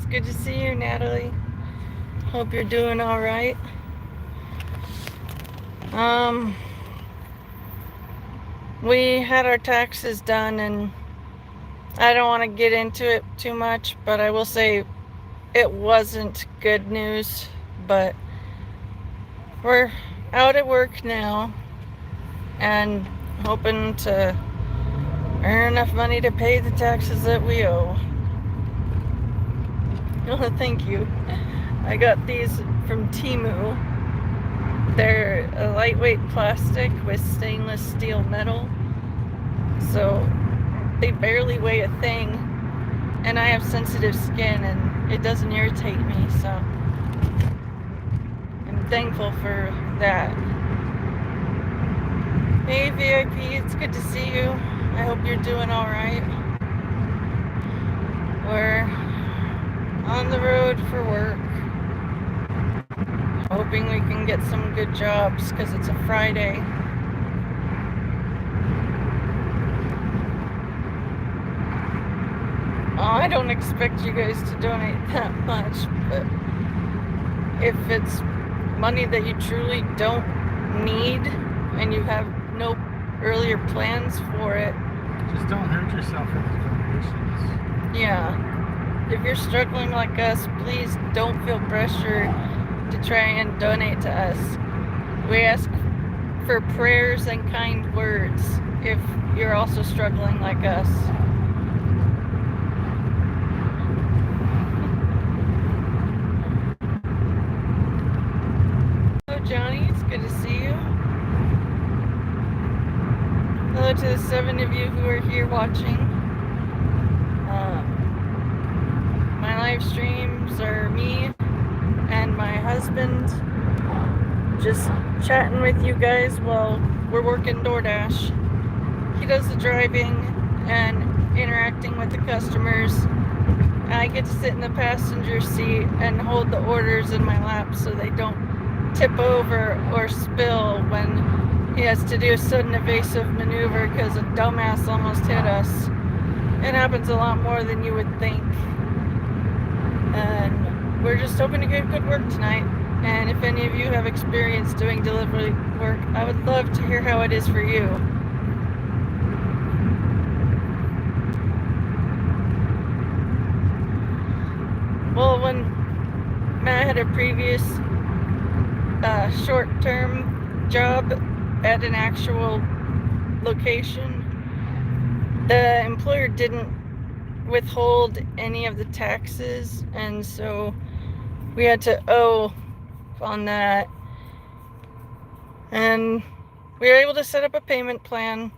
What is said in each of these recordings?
good to see you, Natalie. Hope you're doing all right. We had our taxes done, and I don't want to get into it too much, but I will say it wasn't good news. But we're out at work now and hoping to earn enough money to pay the taxes that we owe. Oh, thank you. I got these from Temu. They're a lightweight plastic with stainless steel metal, so they barely weigh a thing, and I have sensitive skin and it doesn't irritate me, so I'm thankful for that. Hey VIP, it's good to see you. I hope you're doing alright. We're on the road for work, hoping we can get some good jobs because it's a Friday. Oh, I don't expect you guys to donate that much, but if it's money that you truly don't need and you have no earlier plans for it, just don't hurt yourself with the donations. Yeah. If you're struggling like us, please don't feel pressure to try and donate to us. We ask for prayers and kind words if you're also struggling like us. Hello Johnny, it's good to see you. Hello to the 7 of you who are here watching. My live streams are me and my husband just chatting with you guys while we're working DoorDash. He does the driving and interacting with the customers. I get to sit in the passenger seat and hold the orders in my lap so they don't tip over or spill when he has to do a sudden evasive maneuver because a dumbass almost hit us. It happens a lot more than you would think. And we're just hoping to get good work tonight. And if any of you have experience doing delivery work, I would love to hear how it is for you. Well, when Matt had a previous short-term job at an actual location, the employer didn't withhold any of the taxes, and so we had to owe on that, and we were able to set up a payment plan,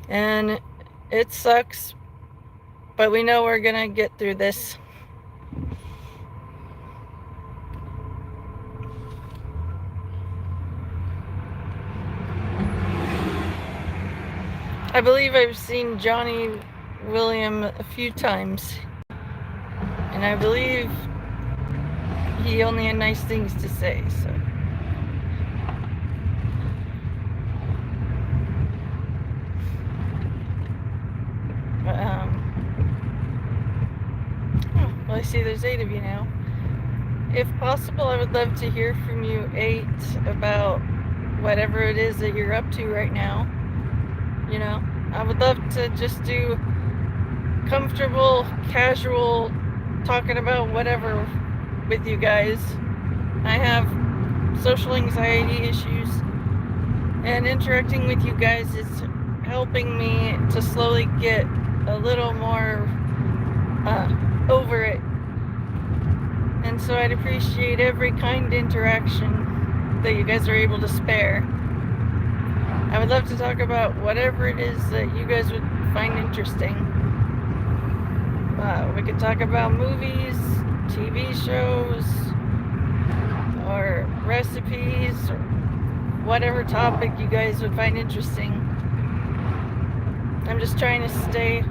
and it sucks, but we know we're gonna get through this. I believe I've seen Johnny William a few times, and I believe he only had nice things to say, so. Well, I see there's 8 of you now. If possible, I would love to hear from you 8 about whatever it is that you're up to right now. You know, I would love to just do comfortable, casual, talking about whatever with you guys. I have social anxiety issues, and interacting with you guys is helping me to slowly get a little more over it. And so I'd appreciate every kind interaction that you guys are able to spare. I would love to talk about whatever it is that you guys would find interesting. We could talk about movies, TV shows, or recipes, or whatever topic you guys would find interesting. I'm just trying to stay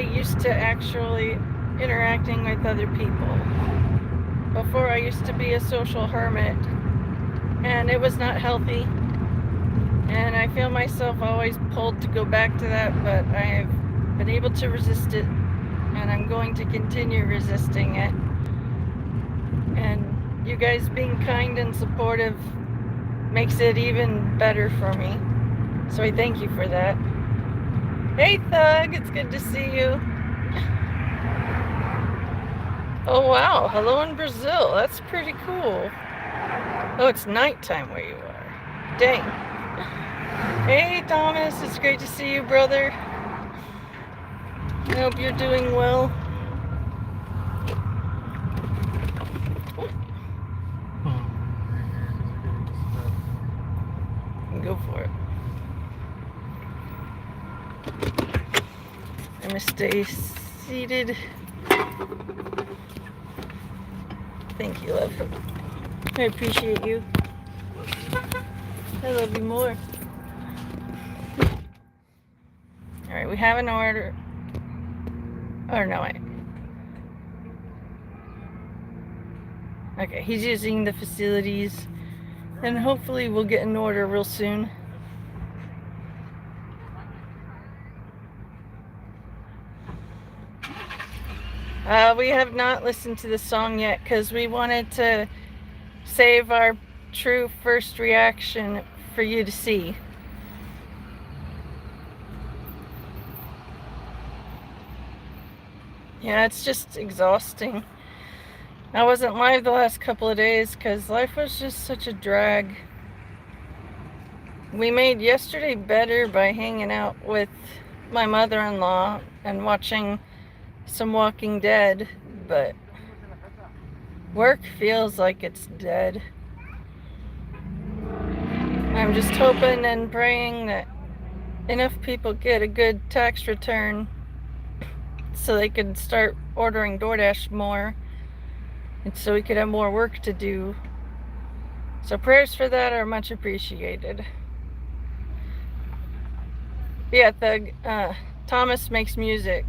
used to actually interacting with other people. Before, I used to be a social hermit, and it was not healthy, and I feel myself always pulled to go back to that, but I have been able to resist it, and I'm going to continue resisting it. And you guys being kind and supportive makes it even better for me. So I thank you for that. Hey Thug, it's good to see you. Oh wow, hello in Brazil. That's pretty cool. Oh, it's nighttime where you are. Dang. Hey Thomas, it's great to see you, brother. I hope you're doing well. Go for it. I'm gonna stay seated. Thank you, love. I appreciate you. I love you more. Alright, we have an order. Or no, wait. Okay, he's using the facilities. And hopefully we'll get an order real soon. We have not listened to the song yet because we wanted to save our true first reaction for you to see. Yeah, it's just exhausting. I wasn't live the last couple of days because life was just such a drag. We made yesterday better by hanging out with my mother-in-law and watching some Walking Dead, but work feels like it's dead. I'm just hoping and praying that enough people get a good tax return so they can start ordering DoorDash more and so we could have more work to do. So prayers for that are much appreciated. Yeah, Thomas makes music,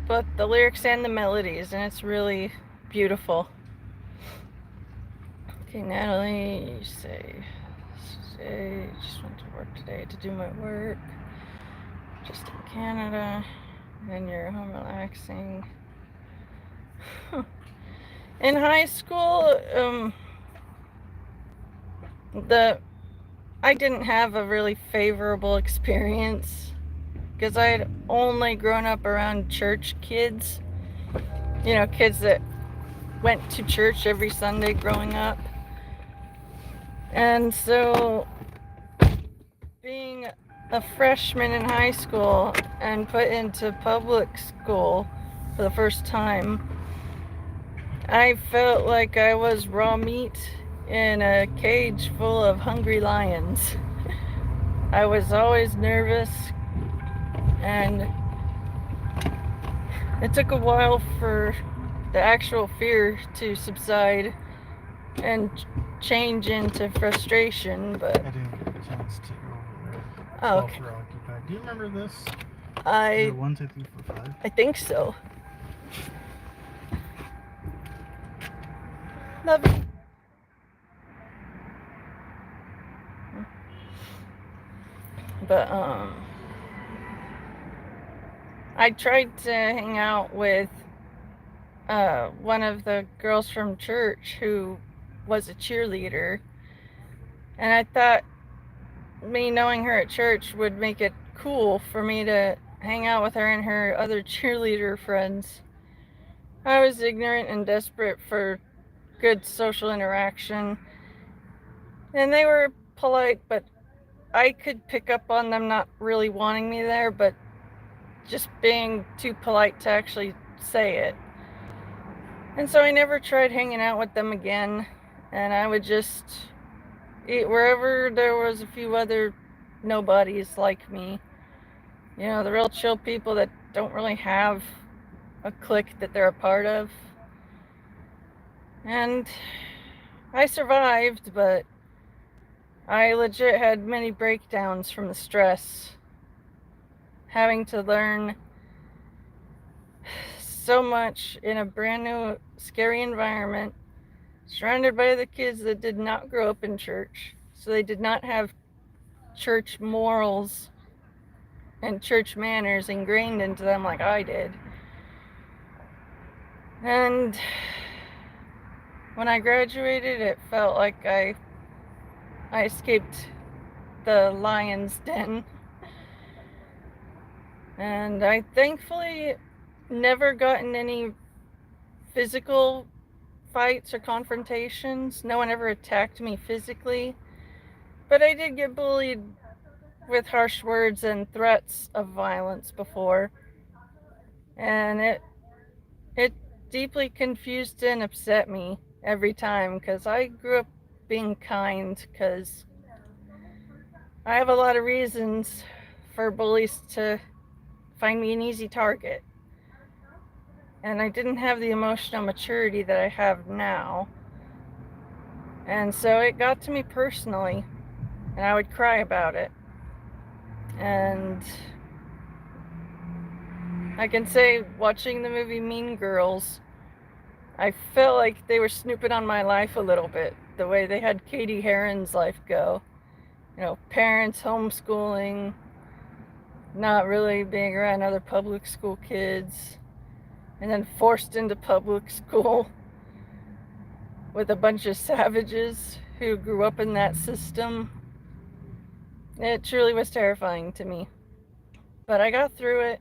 both the lyrics and the melodies, and it's really beautiful. Okay, Natalie, you say just went to work today to do my work, just in Canada, and you're home relaxing. In high school, I didn't have a really favorable experience because I had only grown up around church kids, you know, kids that went to church every Sunday growing up. And so being a freshman in high school and put into public school for the first time, I felt like I was raw meat in a cage full of hungry lions. I was always nervous, and it took a while for the actual fear to subside and change into frustration, but I didn't get a chance to go over there. Oh, okay. For occupied. Do you remember this? I 1, 2, 3, 4, 5. I think so. Love you. But I tried to hang out with one of the girls from church who was a cheerleader, and I thought me knowing her at church would make it cool for me to hang out with her and her other cheerleader friends. I was ignorant and desperate for good social interaction, and they were polite, but I could pick up on them not really wanting me there, but just being too polite to actually say it. And so I never tried hanging out with them again, and I would just eat wherever there was a few other nobodies like me. You know, the real chill people that don't really have a clique that they're a part of. And I survived, but I legit had many breakdowns from the stress. Having to learn so much in a brand new, scary environment, surrounded by the kids that did not grow up in church, so they did not have church morals. and church manners ingrained into them like I did. And when I graduated, it felt like I escaped the lion's den. And I thankfully never got in any physical fights or confrontations. No one ever attacked me physically. But I did get bullied with harsh words and threats of violence before. And it deeply confused and upset me every time, because I grew up being kind, because I have a lot of reasons for bullies to find me an easy target. And I didn't have the emotional maturity that I have now. And so it got to me personally, and I would cry about it. And I can say, watching the movie Mean Girls, I felt like they were snooping on my life a little bit, the way they had Katie Heron's life go. You know, parents homeschooling, not really being around other public school kids, and then forced into public school with a bunch of savages who grew up in that system. It truly was terrifying to me. But I got through it.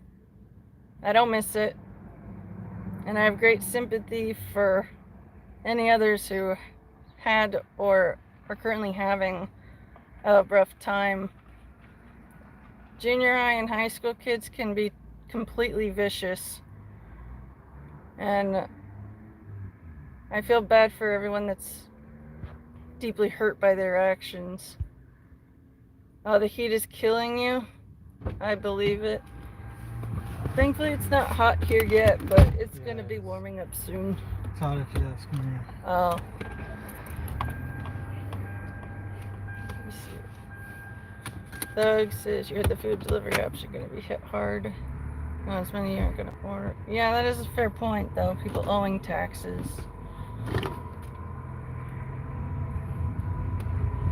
I don't miss it. And I have great sympathy for any others who had or are currently having a rough time. Junior high and high school kids can be completely vicious. And I feel bad for everyone that's deeply hurt by their actions. Oh, the heat is killing you? I believe it. Thankfully it's not hot here yet, but it's gonna be warming up soon. It's hot if you ask me. Oh. Doug says you heard the food delivery apps are gonna be hit hard. Not as many aren't gonna order. Yeah, that is a fair point though. People owing taxes.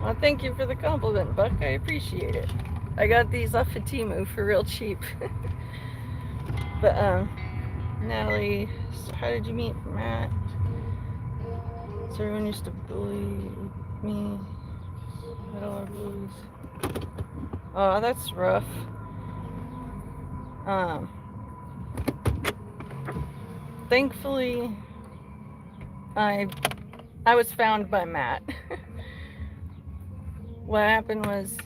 Well, thank you for the compliment, Buck. I appreciate it. I got these off of Temu for real cheap. But Natalie, so how did you meet Matt? So everyone used to bully me. At all our bullies. Oh, that's rough. Thankfully, I was found by Matt. What happened was,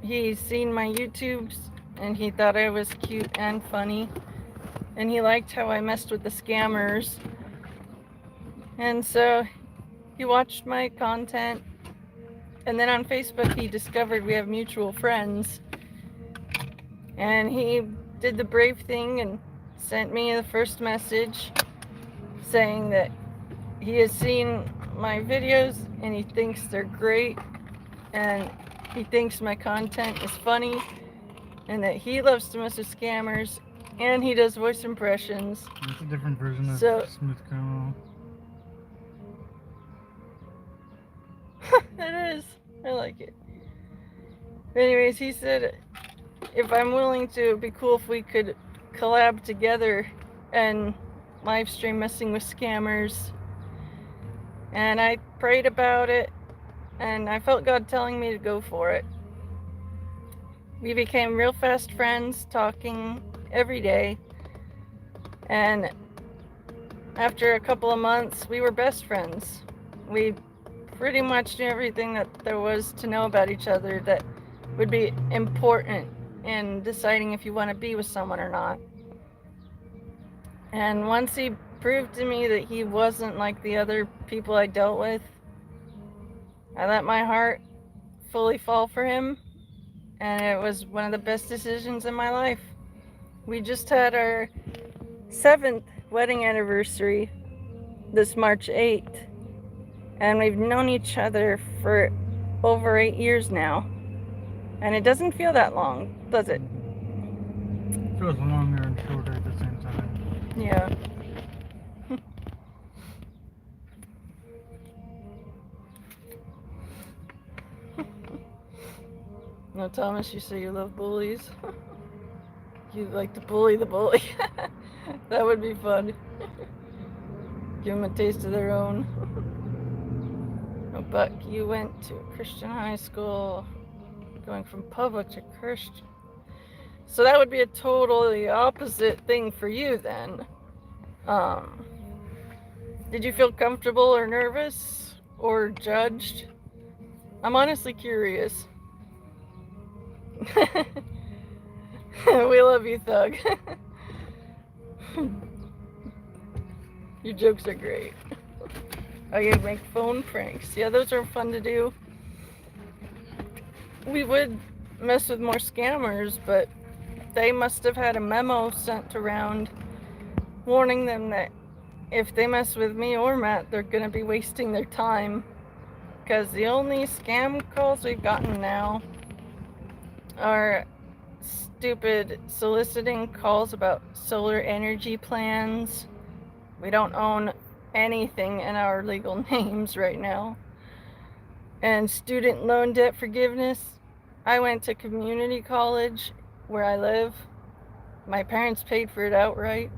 he seen my YouTubes and he thought I was cute and funny, and he liked how I messed with the scammers, and so he watched my content. And then on Facebook he discovered we have mutual friends, and he did the brave thing and sent me the first message saying that he has seen my videos and he thinks they're great, and he thinks my content is funny, and that he loves to mess with scammers, and he does voice impressions. It's a different version of Smooth Criminal. It is. I like it. Anyways, he said if I'm willing to, it'd be cool if we could collab together and live stream messing with scammers. And I prayed about it, and I felt God telling me to go for it. We became real fast friends, talking every day. And after a couple of months, we were best friends. We pretty much knew everything that there was to know about each other that would be important in deciding if you want to be with someone or not. And once he proved to me that he wasn't like the other people I dealt with, I let my heart fully fall for him, and it was one of the best decisions in my life. We just had our 7th wedding anniversary this March 8th, and we've known each other for over 8 years now. And it doesn't feel that long, does it? It feels longer and shorter at the same time. Yeah. No, Thomas, you say you love bullies? You like to bully the bully. That would be fun. Give them a taste of their own. Oh, Buck, you went to Christian high school, going from public to Christian. So that would be a totally opposite thing for you then. Did you feel comfortable or nervous or judged? I'm honestly curious. We love you, Thug. Your jokes are great. I can make phone pranks. Yeah, those are fun to do. We would mess with more scammers, but they must have had a memo sent around warning them that if they mess with me or Matt, they're going to be wasting their time. Because the only scam calls we've gotten now are stupid soliciting calls about solar energy plans. We don't own anything in our legal names right now. And student loan debt forgiveness. I went to community college where I live. My parents paid for it outright.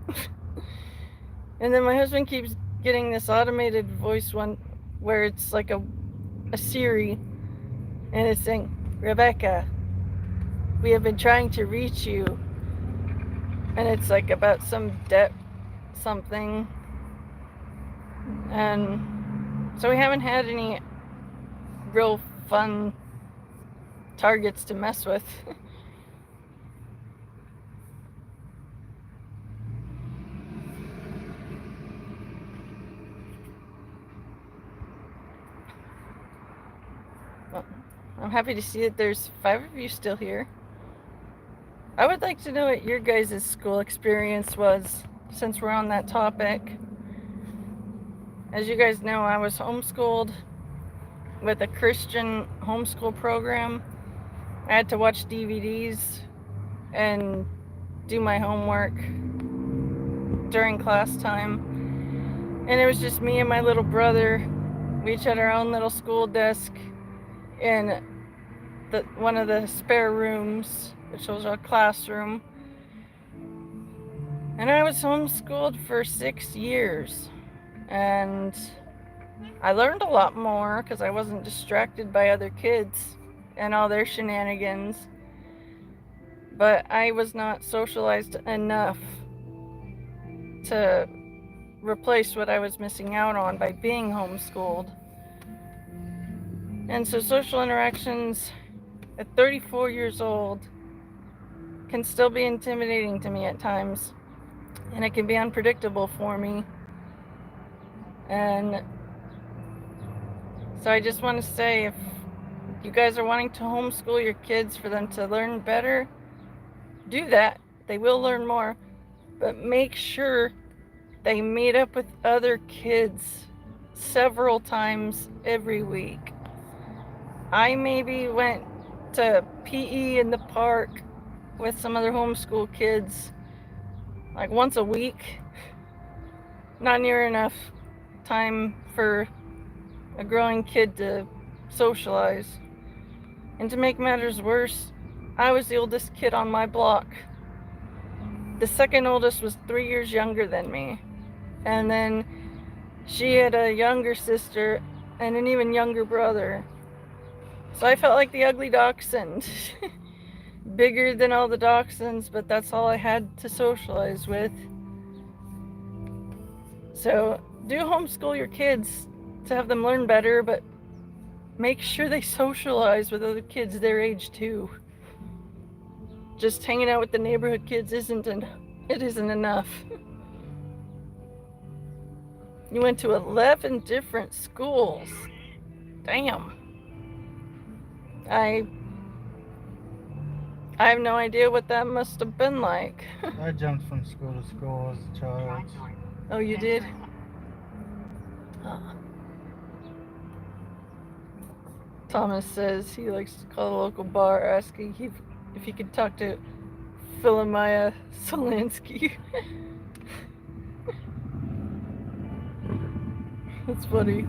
And then my husband keeps getting this automated voice one where it's like a Siri, and it's saying, "Rebecca, we have been trying to reach you." And it's like about some debt something. And so we haven't had any real fun targets to mess with. Well, I'm happy to see that there's 5 of you still here. I would like to know what your guys' school experience was, since we're on that topic. As you guys know, I was homeschooled with a Christian homeschool program. I had to watch DVDs and do my homework during class time. And it was just me and my little brother. We each had our own little school desk in one of the spare rooms, which was our classroom. And I was homeschooled for 6 years. And I learned a lot more because I wasn't distracted by other kids and all their shenanigans. But I was not socialized enough to replace what I was missing out on by being homeschooled. And so social interactions at 34 years old can still be intimidating to me at times. And it can be unpredictable for me. And so I just want to say, if you guys are wanting to homeschool your kids for them to learn better, do that. They will learn more. But make sure they meet up with other kids several times every week. I maybe went to PE in the park with some other homeschool kids like once a week. Not near enough time for a growing kid to socialize. And to make matters worse, I was the oldest kid on my block. The second oldest was 3 years younger than me. And then she had a younger sister and an even younger brother. So I felt like the ugly dachshund. Bigger than all the dachshunds, but that's all I had to socialize with. So do homeschool your kids to have them learn better, but make sure they socialize with other kids their age too. Just hanging out with the neighborhood kids isn't enough. You went to 11 different schools. Damn. I have no idea what that must have been like. I jumped from school to school as a child. Oh, you did? Thomas says he likes to call the local bar asking if he could talk to Philomaya Solansky. That's funny.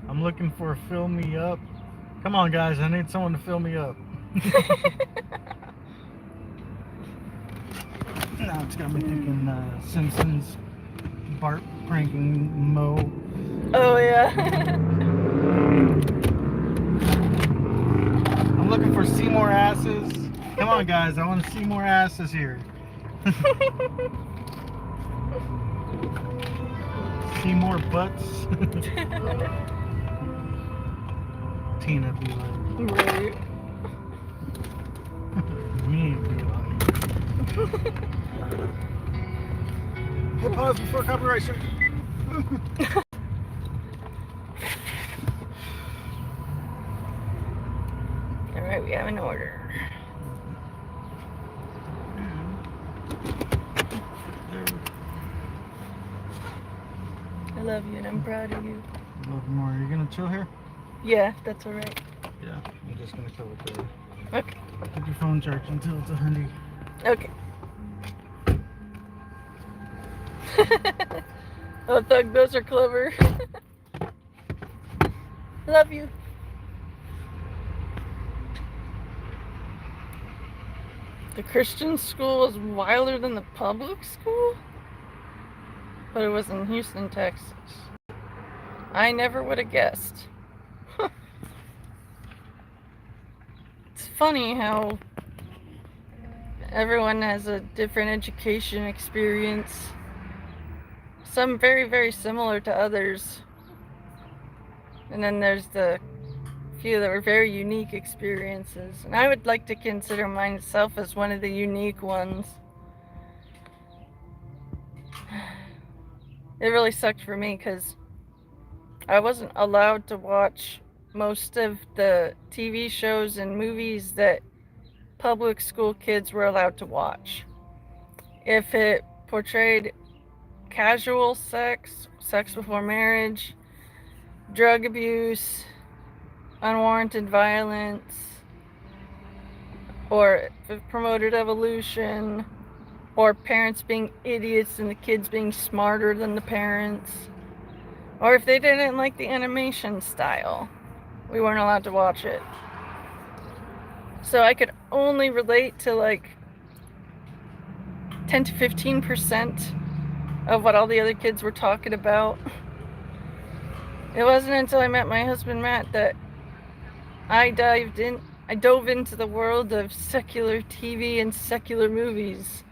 I'm looking for a fill me up. Come on, guys. I need someone to fill me up. Now it's got me thinking Simpsons, Bart pranking Moe. Oh, yeah. I'm looking for Seymour asses. Come on, guys. I want to see more asses here. See more butts. Tina be like. Right. Me be like. Hey, pause before copyright strike. Alright, we have an order. I love you and I'm proud of you. Love more. Are you gonna chill here? Yeah, that's alright. Yeah, I'm just gonna chill with there. Okay. Keep your phone charged until it's 100. Okay. Oh, Thug, those are clever. Love you. The Christian school was wilder than the public school? But it was in Houston, Texas. I never would have guessed. It's funny how everyone has a different education experience. Some very, very similar to others. And then there's the few that were very unique experiences. And I would like to consider myself as one of the unique ones. It really sucked for me because I wasn't allowed to watch most of the TV shows and movies that public school kids were allowed to watch. If it portrayed casual sex, sex before marriage, drug abuse, unwarranted violence, or if it promoted evolution, or parents being idiots and the kids being smarter than the parents, or if they didn't like the animation style, we weren't allowed to watch it. So I could only relate to like 10 to 15% of what all the other kids were talking about. It wasn't until I met my husband Matt that I dove into the world of secular TV and secular movies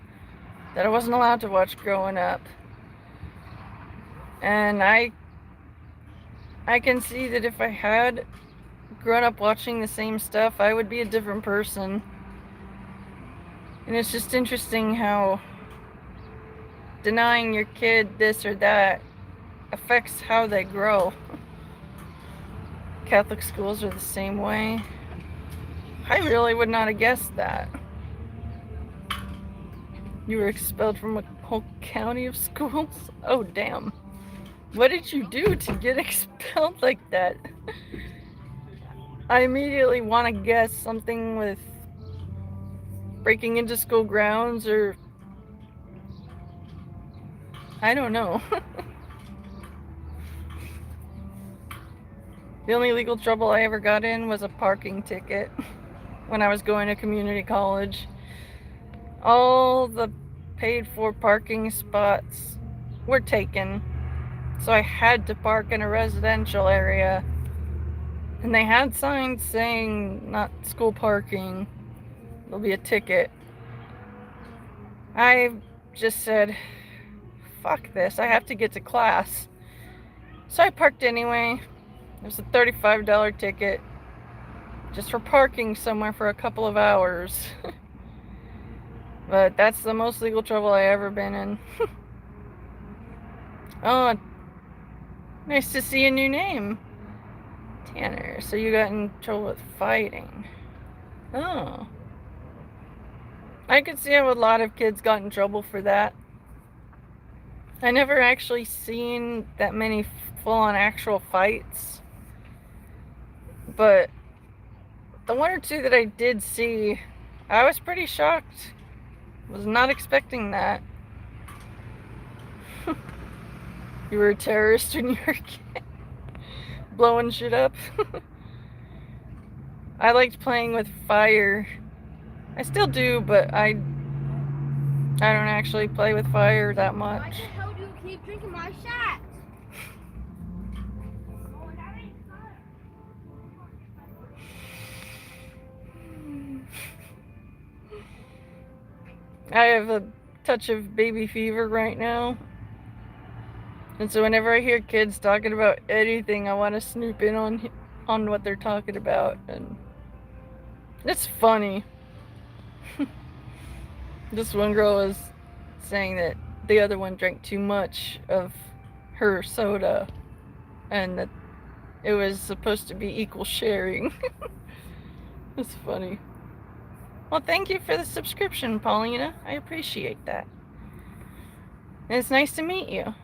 that I wasn't allowed to watch growing up. And I can see that if I had grown up watching the same stuff, I would be a different person. And it's just interesting how denying your kid this or that affects how they grow. Catholic schools are the same way. I really would not have guessed that. You were expelled from a whole county of schools? Oh, damn. What did you do to get expelled like that? I immediately want to guess something with breaking into school grounds or... I don't know. The only legal trouble I ever got in was a parking ticket when I was going to community college. All the paid for parking spots were taken, so I had to park in a residential area, and they had signs saying not school parking, there'll be a ticket. I just said, fuck this, I have to get to class. So I parked anyway. It was a $35 ticket just for parking somewhere for a couple of hours. But that's the most legal trouble I ever been in. Oh, nice to see a new name. Tanner. So you got in trouble with fighting. Oh. I could see how a lot of kids got in trouble for that. I never actually seen that many full-on actual fights. But the one or two that I did see, I was pretty shocked. Was not expecting that. You were a terrorist when you were a kid. blowing shit up. I liked playing with fire. I still do, but I don't actually play with fire that much. Why the hell do you keep drinking my shot? I have a touch of baby fever right now. And so whenever I hear kids talking about anything, I want to snoop in on what they're talking about. And it's funny. This one girl was saying that the other one drank too much of her soda and that it was supposed to be equal sharing. It's funny. Well, thank you for the subscription, Paulina. I appreciate that. And it's nice to meet you.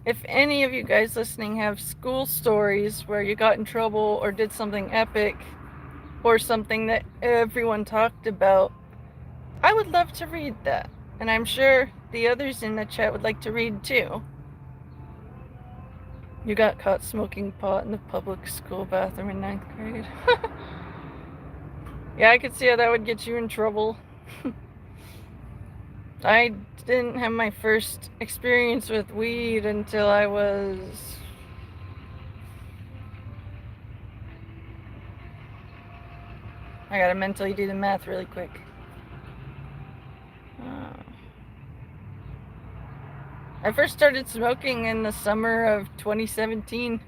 If any of you guys listening have school stories where you got in trouble or did something epic or something that everyone talked about, I would love to read that. And I'm sure the others in the chat would like to read too. You got caught smoking pot in the public school bathroom in 9th grade. Yeah, I could see how that would get you in trouble. I didn't have my first experience with weed until I was... I gotta mentally do the math really quick. I first started smoking in the summer of 2017.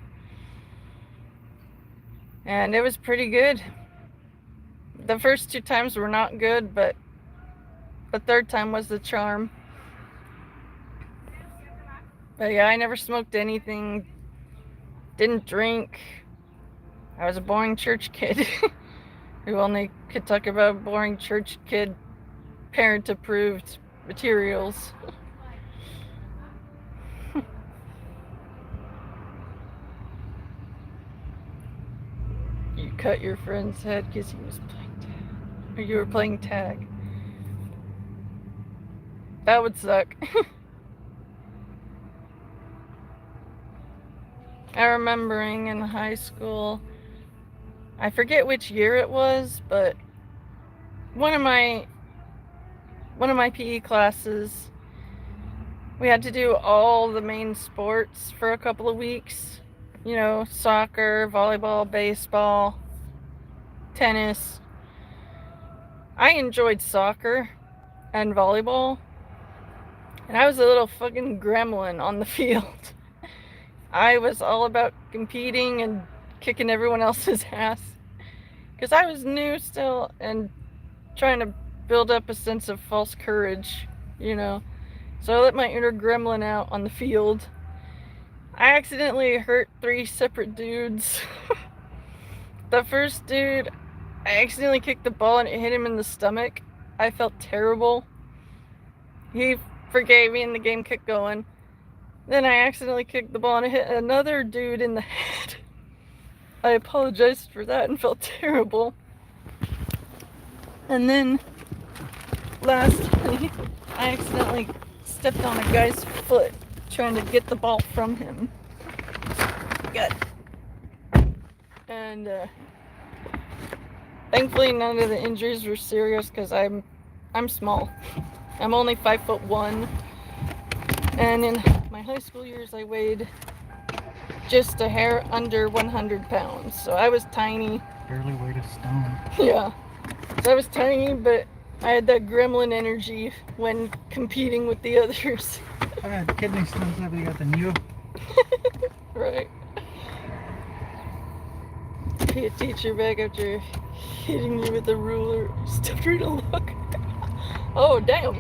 And it was pretty good. The first 2 times were not good, but the 3rd time was the charm. But yeah, I never smoked anything, didn't drink. I was a boring church kid who only could talk about boring church kid, parent-approved materials. You cut your friend's head because he was playing tag. Or you were playing tag. That would suck. I remembering in high school, I forget which year it was, but one of my PE classes, we had to do all the main sports for a couple of weeks. You know, soccer, volleyball, baseball, tennis. I enjoyed soccer and volleyball, and I was a little fucking gremlin on the field. I was all about competing and kicking everyone else's ass because I was new still and trying to build up a sense of false courage, you know. So I let my inner gremlin out on the field. I accidentally hurt 3 separate dudes. The first dude, I accidentally kicked the ball and it hit him in the stomach. I felt terrible. He forgave me and the game kept going. Then I accidentally kicked the ball and it hit another dude in the head. I apologized for that and felt terrible. And then, lastly, I accidentally stepped on a guy's foot trying to get the ball from him. And thankfully none of the injuries were serious because I'm small. I'm only 5'1", and in my high school years I weighed just a hair under 100 pounds, so I was tiny. Barely weighed a stone. Yeah, so I was tiny, but I had that gremlin energy when competing with the others. I had kidney stones nobody got than you. Right. Be a teacher back after hitting you with a ruler. Stepped her to look. Oh, damn.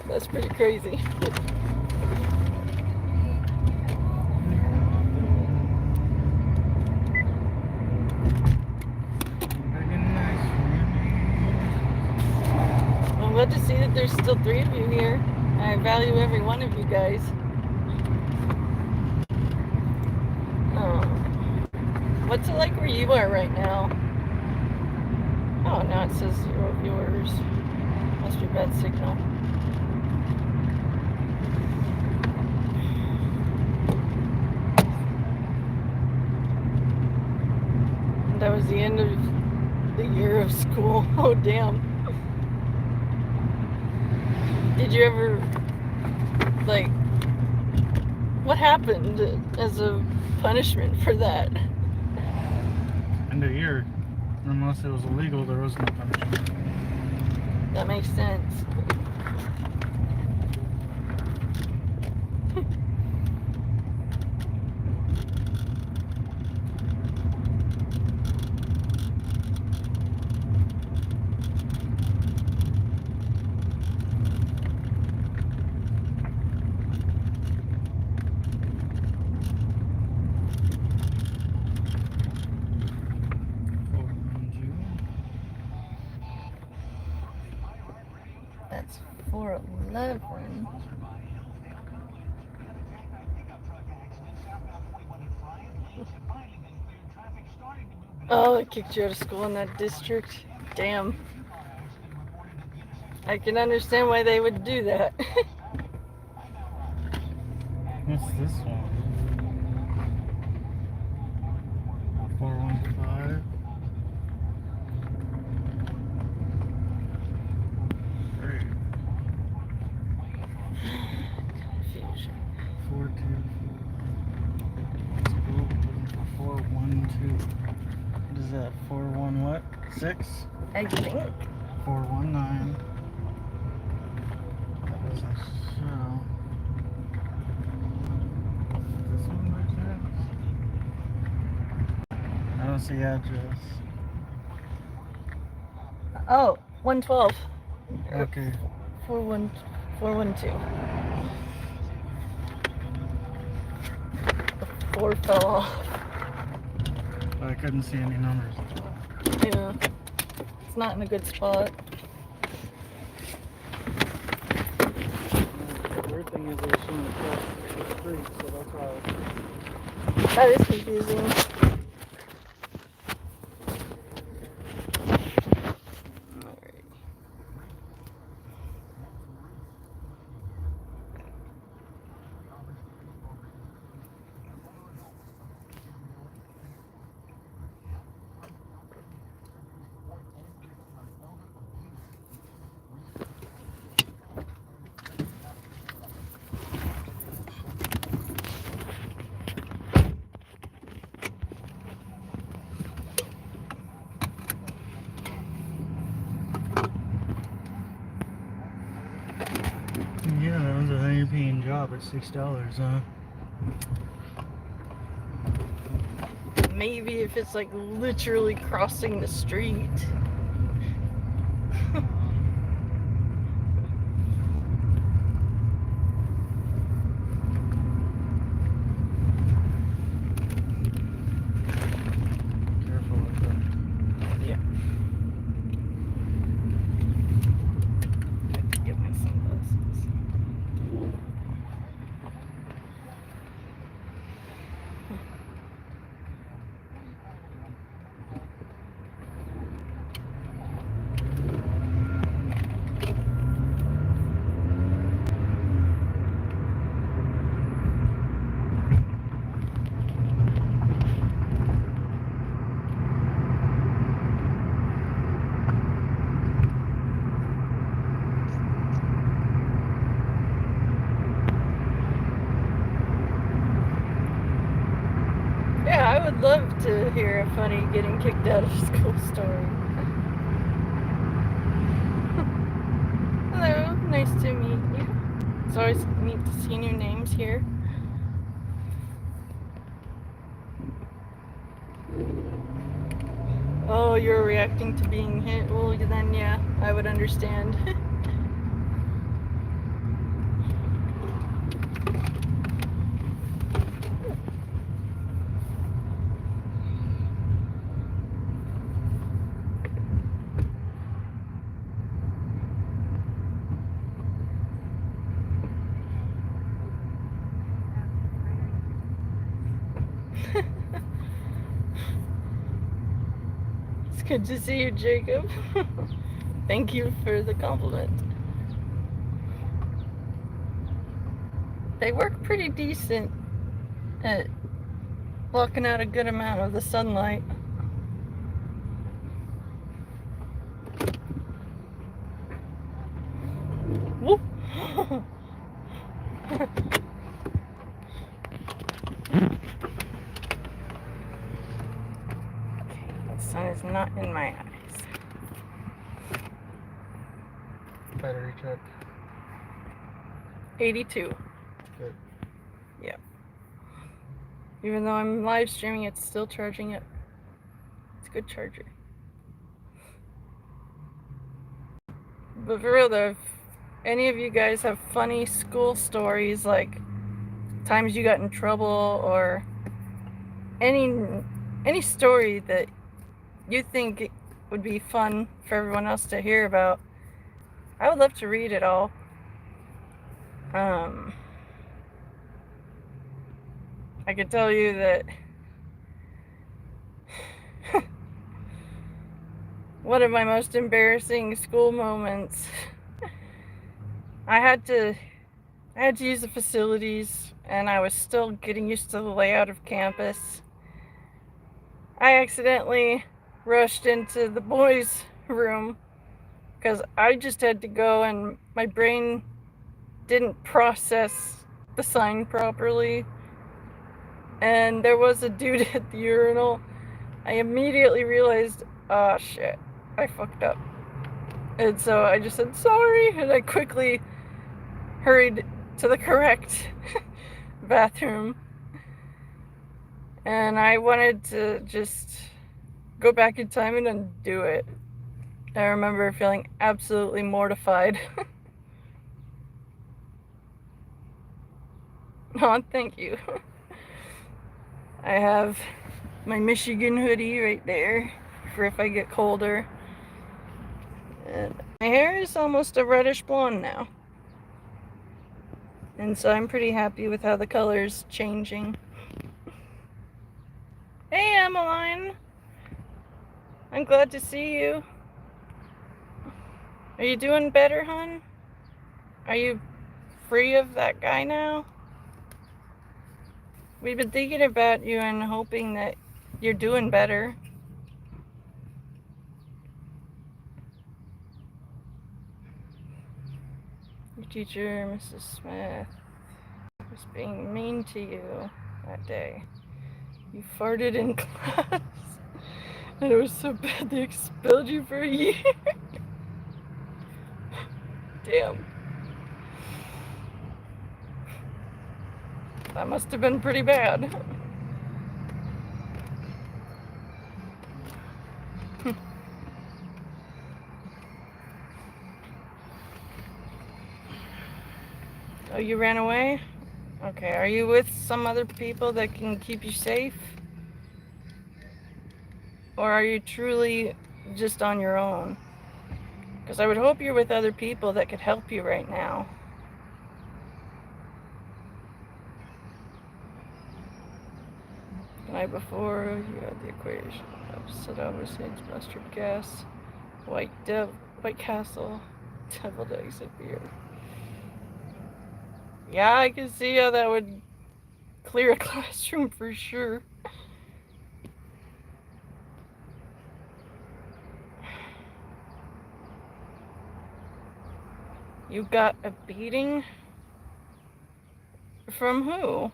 That's pretty crazy. I'm glad to see that there's still 3 of you here. I value every one of you guys. What's it like where you are right now? Oh, now it says 0 viewers. Must be bad signal. Damn. Did you ever, like, what happened as a punishment for that? End of year. Unless it was illegal, there was no punishment. That makes sense. That's 411. Oh, they kicked you out of school in that district? Damn. I can understand why they would do that. What's this one? 415. Great. Confusion. 424. Let's go looking for 412. What is that? 41 what? 6? I think. 419. That doesn't show. This one right there? I don't see address. Oh, 112. Okay. 412. The 4 fell off. I couldn't see any numbers. Yeah. It's not in a good spot. The weird thing is they're showing across the street, so that's why. That is confusing. Alright. Yeah, that was a higher paying job at $6, huh? Maybe if it's like literally crossing the street. Careful with that. Yeah. I have to get my sunglasses. Yeah, I would love to hear a funny getting kicked out of school story. Hello, nice to meet you. It's always neat to see new names here. Oh, you're reacting to being hit? Well, then yeah, I would understand. It's good to see you, Jacob. Thank you for the compliment. They work pretty decent at blocking out a good amount of the sunlight. The sun is not in my eyes. Battery check. 82. Good. Yeah. Even though I'm live streaming, it's still charging it. It's a good charger. But for real though, if any of you guys have funny school stories, like times you got in trouble, or any story that you think would be fun for everyone else to hear about, I would love to read it all. I could tell you that one of my most embarrassing school moments, I had to use the facilities, and I was still getting used to the layout of campus. I accidentally rushed into the boys' room because I just had to go, and my brain didn't process the sign properly. And there was a dude at the urinal. I immediately realized, oh shit, I fucked up. And so I just said sorry, and I quickly hurried to the correct bathroom. And I wanted to just go back in time and undo it. I remember feeling absolutely mortified. Oh, thank you. I have my Michigan hoodie right there for if I get colder. And my hair is almost a reddish blonde now. And so I'm pretty happy with how the color's changing. Hey, Emmeline. I'm glad to see you. Are you doing better, hon? Are you free of that guy now? We've been thinking about you and hoping that you're doing better. Your teacher, Mrs. Smith, was being mean to you that day. You farted in class, and it was so bad they expelled you for a year. Damn. That must have been pretty bad. Oh, you ran away? Okay, are you with some other people that can keep you safe? Or are you truly just on your own? Because I would hope you're with other people that could help you right now. The night before, you had the equation of Saddam Hussein's mustard gas, White Castle, deviled eggs and beer. Yeah, I can see how that would clear a classroom for sure. You got a beating? From who?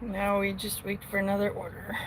Now we just wait for another order.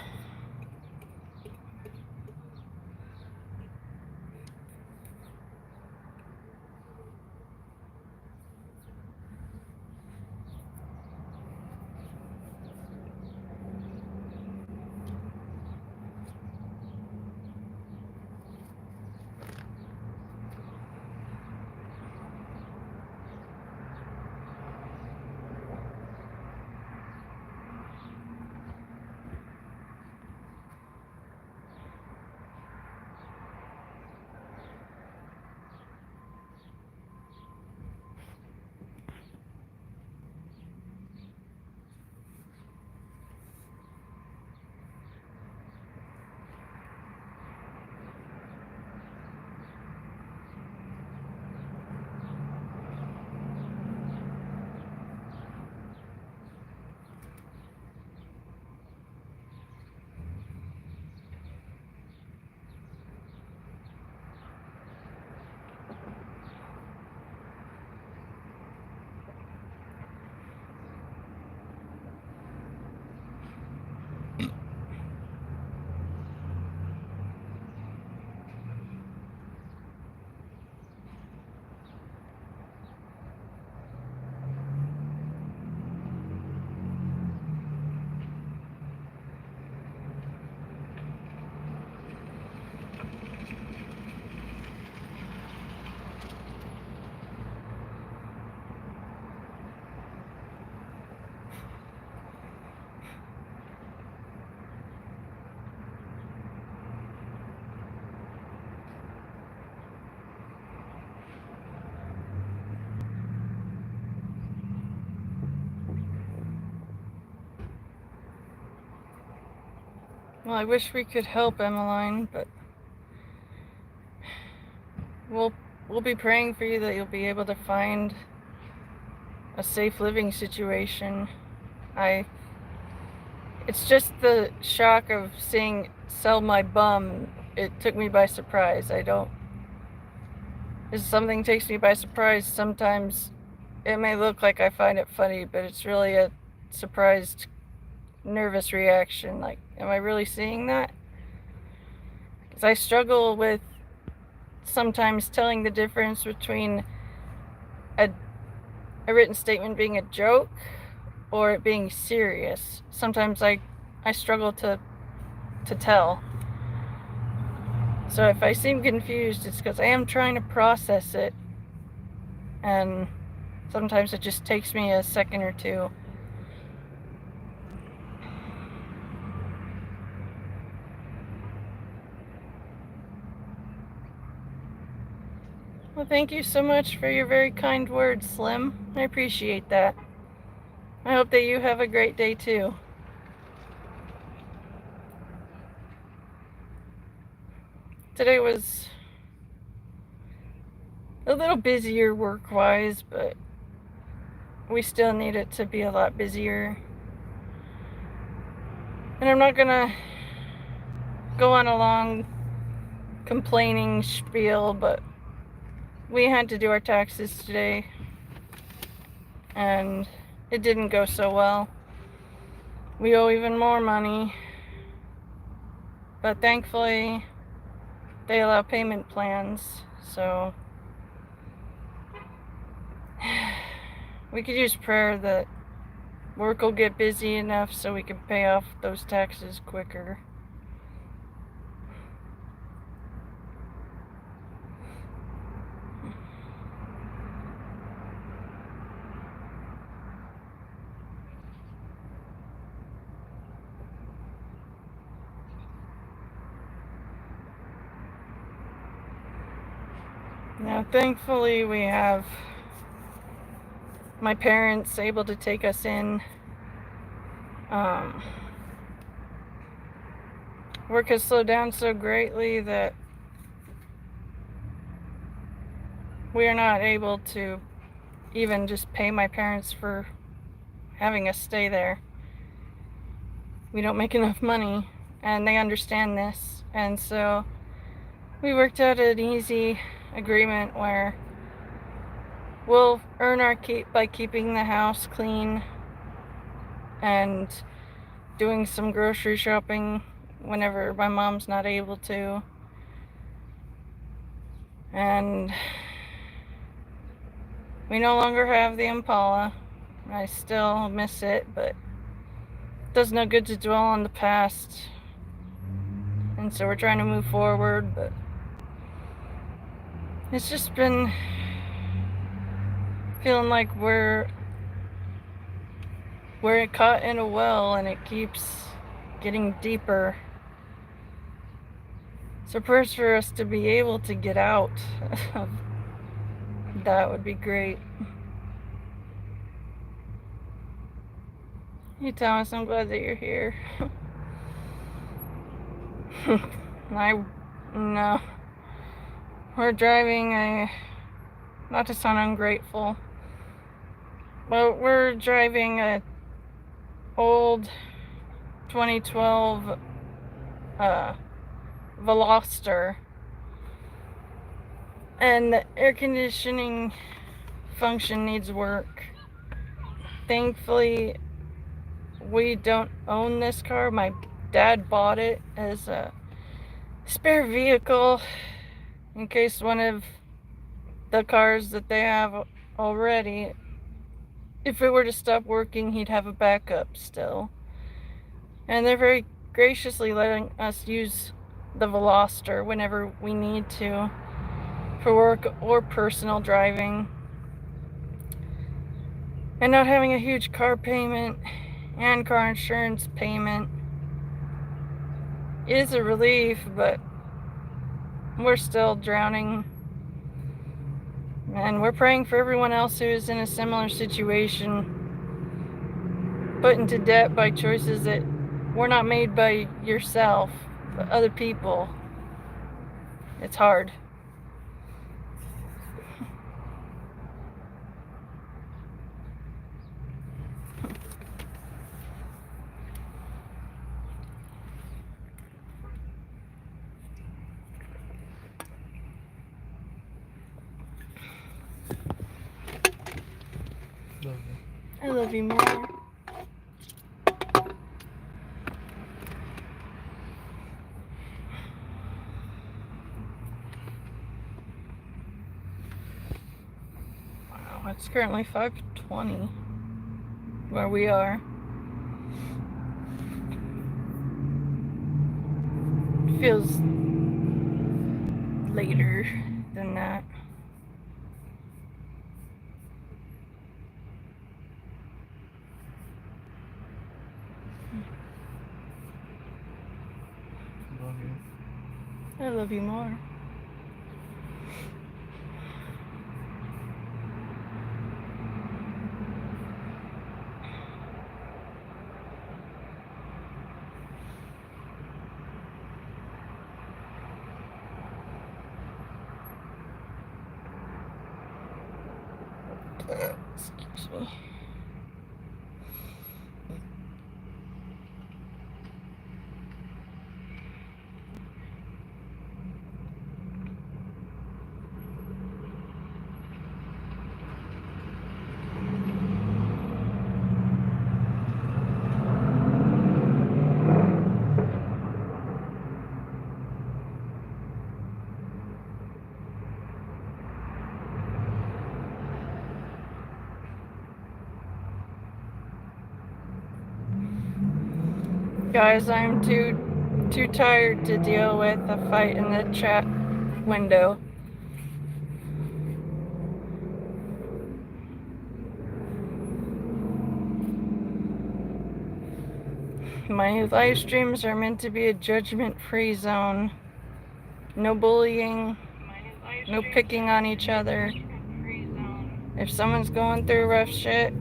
Well, I wish we could help, Emmeline, but we'll be praying for you that you'll be able to find a safe living situation. It's just the shock of seeing Sell My Bum. It took me by surprise. If something takes me by surprise, sometimes it may look like I find it funny, but it's really a surprised, nervous reaction. Like, am I really seeing that? Because I struggle with sometimes telling the difference between a written statement being a joke or it being serious. Sometimes I struggle to tell. So if I seem confused, it's because I am trying to process it, and sometimes it just takes me a second or two. Well, thank you so much for your very kind words, Slim. I appreciate that. I hope that you have a great day too. Today was a little busier work-wise, but we still need it to be a lot busier. And I'm not gonna go on a long complaining spiel, but we had to do our taxes today, and it didn't go so well. We owe even more money, but thankfully they allow payment plans, so we could use prayer that work will get busy enough so we can pay off those taxes quicker. Now, thankfully, we have my parents able to take us in. Work has slowed down so greatly that we are not able to even just pay my parents for having us stay there. We don't make enough money, and they understand this, and so we worked out an easy agreement where we'll earn our keep by keeping the house clean and doing some grocery shopping whenever my mom's not able to. And we no longer have the Impala. I still miss it, but it does no good to dwell on the past. And so we're trying to move forward, but it's just been feeling like we're caught in a well and it keeps getting deeper. So prayers for us to be able to get out of that would be great. Hey Thomas, I'm glad that you're here. No. We're driving not to sound ungrateful, but we're driving a old 2012 Veloster, and the air conditioning function needs work. Thankfully, we don't own this car. My dad bought it as a spare vehicle in case one of the cars that they have already, if it were to stop working, he'd have a backup still. And they're very graciously letting us use the Veloster whenever we need to for work or personal driving. And not having a huge car payment and car insurance payment is a relief, but we're still drowning. And we're praying for everyone else who is in a similar situation, put into debt by choices that we're not made by yourself, but other people. It's hard. Love you. I love you more. Wow, it's currently 5:20 where we are. It feels later than that. Love you. I love you more. Excuse me. Guys, I'm too tired to deal with a fight in the chat window. My live streams are meant to be a judgment-free zone. No bullying, no picking on each other. If someone's going through rough shit,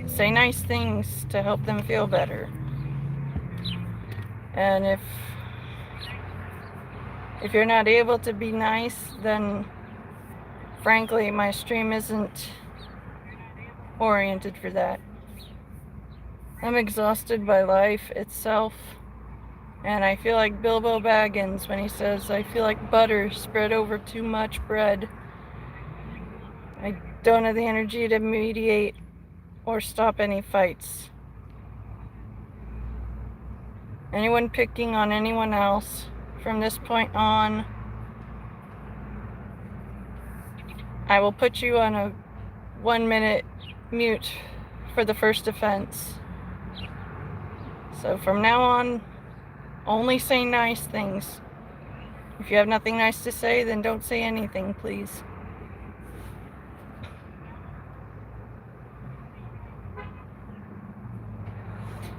say nice things to help them feel better. And if you're not able to be nice, then frankly, my stream isn't oriented for that. I'm exhausted by life itself, and I feel like Bilbo Baggins when he says, I feel like butter spread over too much bread. I don't have the energy to mediate or stop any fights. Anyone picking on anyone else from this point on, I will put you on a 1-minute mute for the first offense. So from now on, only say nice things. If you have nothing nice to say, then don't say anything, please.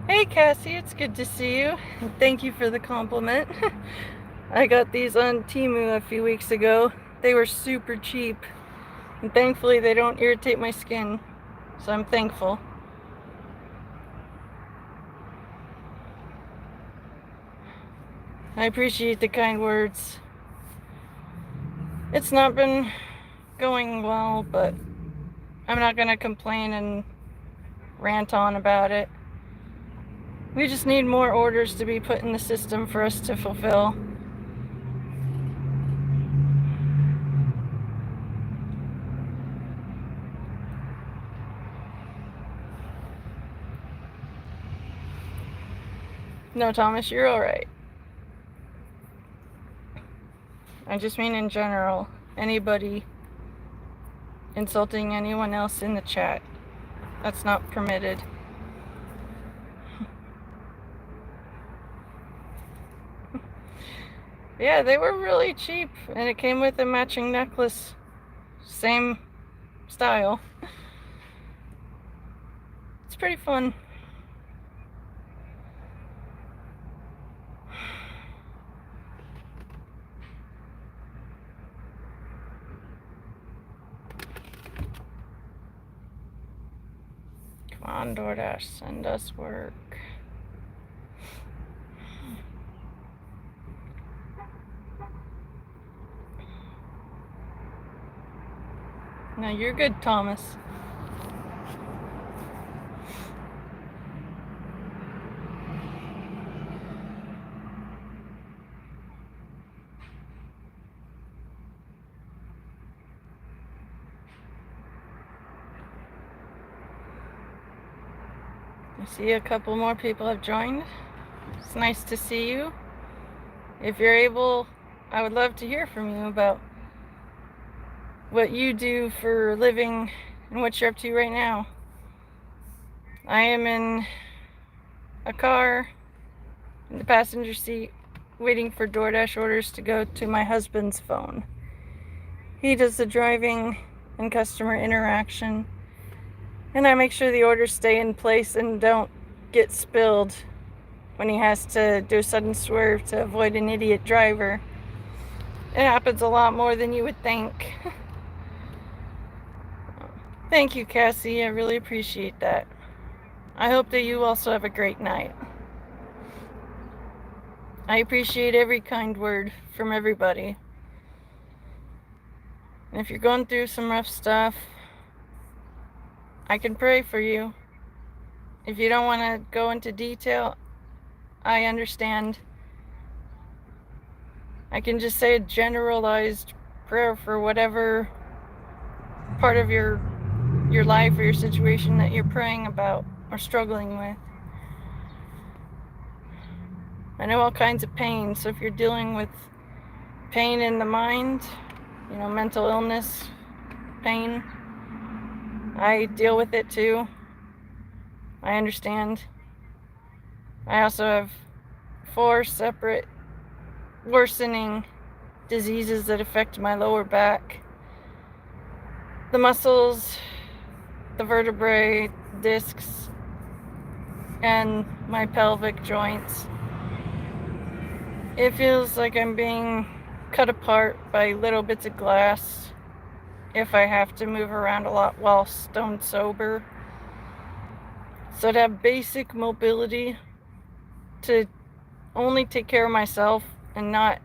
Hey Cassie, it's good to see you. And thank you for the compliment. I got these on Temu a few weeks ago. They were super cheap. And thankfully they don't irritate my skin. So I'm thankful. I appreciate the kind words. It's not been going well, but I'm not gonna complain and rant on about it. We just need more orders to be put in the system for us to fulfill. No, Thomas, you're alright. I just mean in general, anybody insulting anyone else in the chat, that's not permitted. Yeah, they were really cheap, and it came with a matching necklace. Same style. It's pretty fun. Come on, DoorDash, send us work. No, you're good, Thomas. I see a couple more people have joined. It's nice to see you. If you're able, I would love to hear from you about what you do for a living and what you're up to right now. I am in a car in the passenger seat waiting for DoorDash orders to go to my husband's phone. He does the driving and customer interaction, and I make sure the orders stay in place and don't get spilled when he has to do a sudden swerve to avoid an idiot driver. It happens a lot more than you would think. Thank you, Cassie. I really appreciate that. I hope that you also have a great night. I appreciate every kind word from everybody. And if you're going through some rough stuff, I can pray for you. If you don't want to go into detail, I understand. I can just say a generalized prayer for whatever part of your life or your situation that you're praying about or struggling with. I know all kinds of pain, so if you're dealing with pain in the mind, mental illness, pain, I deal with it too. I understand. I also have 4 separate worsening diseases that affect my lower back, the muscles, the vertebrae, discs, and my pelvic joints. It feels like I'm being cut apart by little bits of glass if I have to move around a lot while stone sober. So to have basic mobility, to only take care of myself and not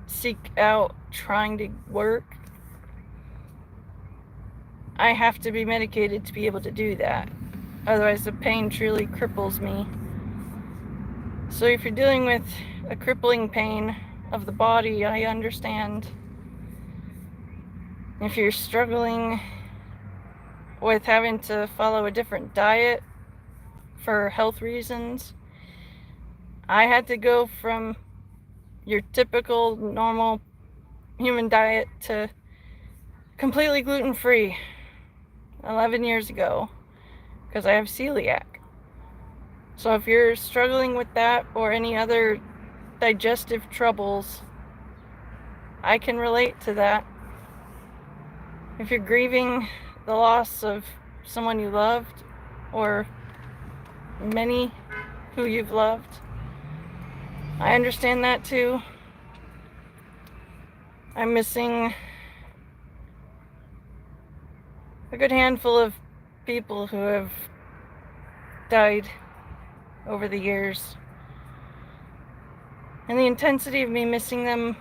seek out trying to work, I have to be medicated to be able to do that. Otherwise the pain truly cripples me. So if you're dealing with a crippling pain of the body, I understand. If you're struggling with having to follow a different diet for health reasons, I had to go from your typical normal human diet to completely gluten-free 11 years ago because I have celiac. So if you're struggling with that or any other digestive troubles, I can relate to that. If you're grieving the loss of someone you loved or many who you've loved, I understand that too. I'm missing a good handful of people who have died over the years. And the intensity of me missing them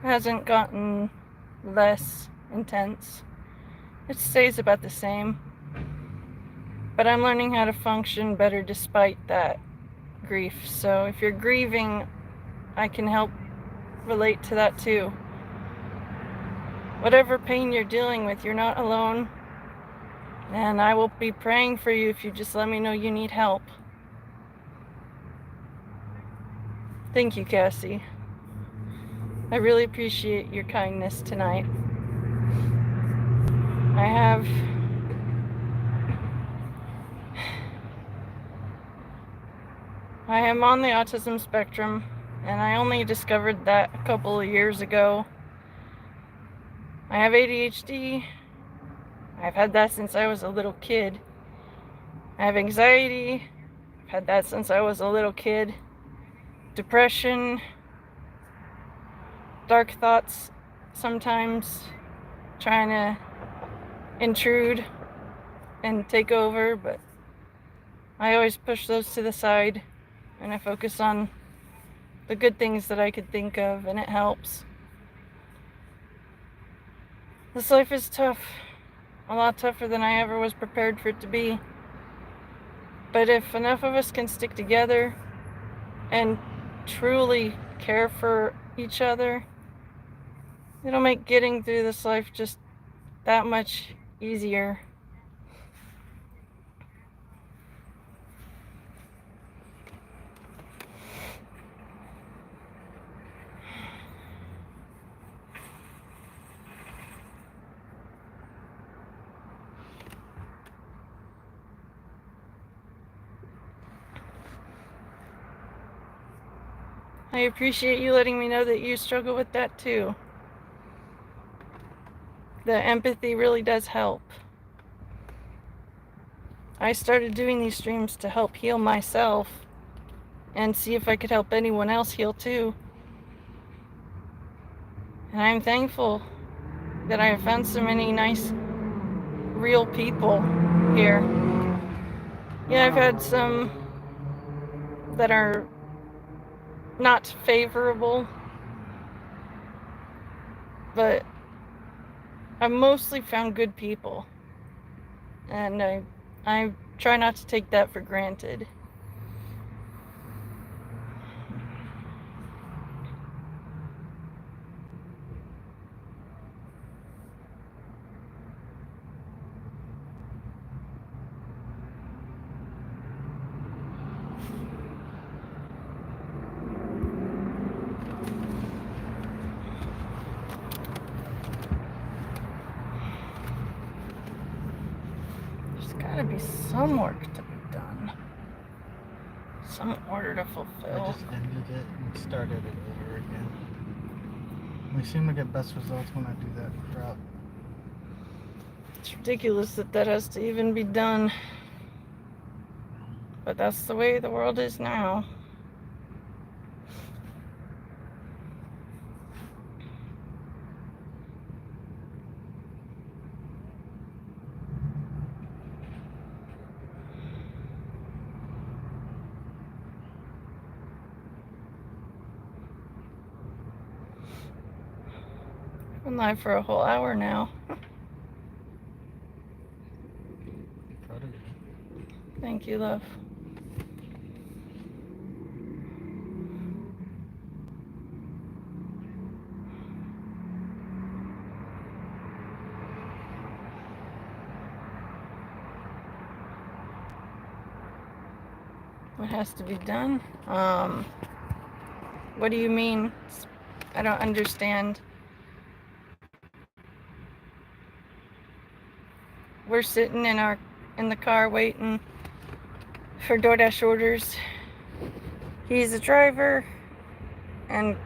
hasn't gotten less intense. It stays about the same. But I'm learning how to function better despite that grief. So if you're grieving, I can help relate to that too. Whatever pain you're dealing with, you're not alone. And I will be praying for you if you just let me know you need help. Thank you, Cassie. I really appreciate your kindness tonight. I am on the autism spectrum, and I only discovered that a couple of years ago. I have ADHD. I've had that since I was a little kid. I have anxiety. I've had that since I was a little kid. Depression. Dark thoughts sometimes trying to intrude and take over, but I always push those to the side and I focus on the good things that I could think of, and it helps. This life is tough. A lot tougher than I ever was prepared for it to be. But if enough of us can stick together and truly care for each other, it'll make getting through this life just that much easier. I appreciate you letting me know that you struggle with that too. The empathy really does help. I started doing these streams to help heal myself and see if I could help anyone else heal too. And I'm thankful that I have found so many nice, real people here. Yeah, I've had some that are not favorable, but I've mostly found good people. And I try not to take that for granted. There's gotta be some work to be done. Some order to I fulfill. just ended it and started it over again. We seem to get best results when I do that crap. It's ridiculous that that has to even be done. But that's the way the world is now. I've been live for a whole hour now. Proud of you. Thank you, love. What has to be done? What do you mean? I don't understand. We're sitting in the car waiting for DoorDash orders. He's the driver and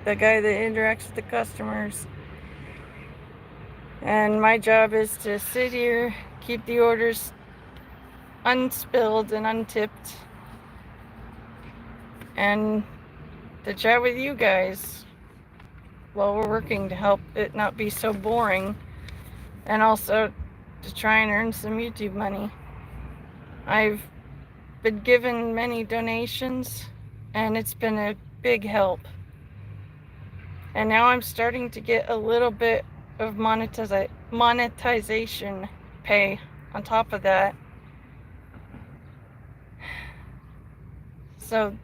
the guy that interacts with the customers. And my job is to sit here, keep the orders unspilled and untipped, and to chat with you guys while we're working to help it not be so boring, and also to try and earn some YouTube money. I've been given many donations and it's been a big help. And now I'm starting to get a little bit of monetization pay on top of that. So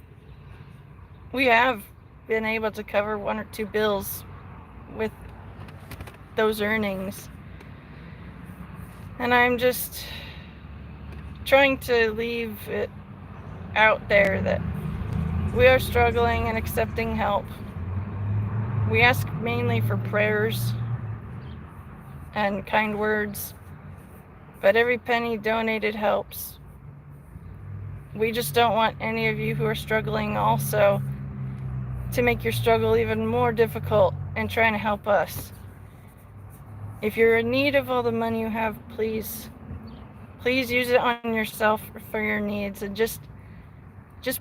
we have been able to cover one or two bills with those earnings. And I'm just trying to leave it out there that we are struggling and accepting help. We ask mainly for prayers and kind words, but every penny donated helps. We just don't want any of you who are struggling also to make your struggle even more difficult and trying to help us. If you're in need of all the money you have, please use it on yourself for your needs, and just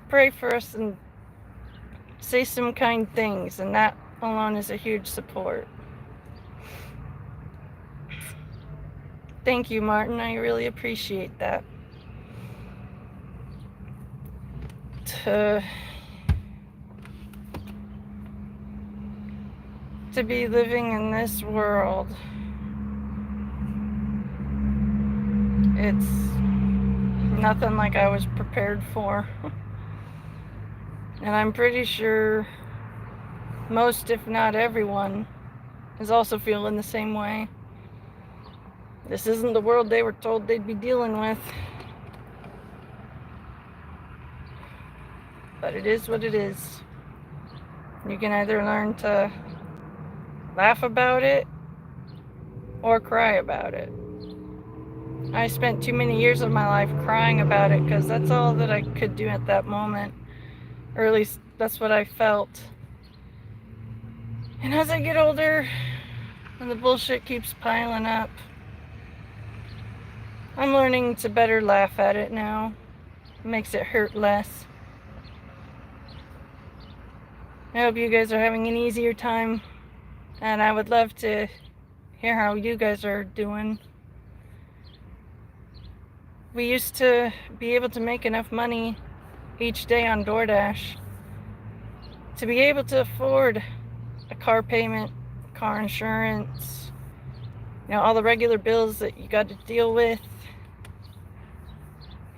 pray for us and say some kind things, and that alone is a huge support. Thank you, Martin. I really appreciate that. To to be living in this world. It's nothing like I was prepared for. And I'm pretty sure most, if not everyone, is also feeling the same way. This isn't the world they were told they'd be dealing with. But it is what it is. You can either learn to laugh about it or cry about it. I spent too many years of my life crying about it because that's all that I could do at that moment. Or at least that's what I felt. And as I get older and the bullshit keeps piling up, I'm learning to better laugh at it now. It makes it hurt less. I hope you guys are having an easier time, and I would love to hear how you guys are doing. We used to be able to make enough money each day on DoorDash to be able to afford a car payment, car insurance, all the regular bills that you got to deal with.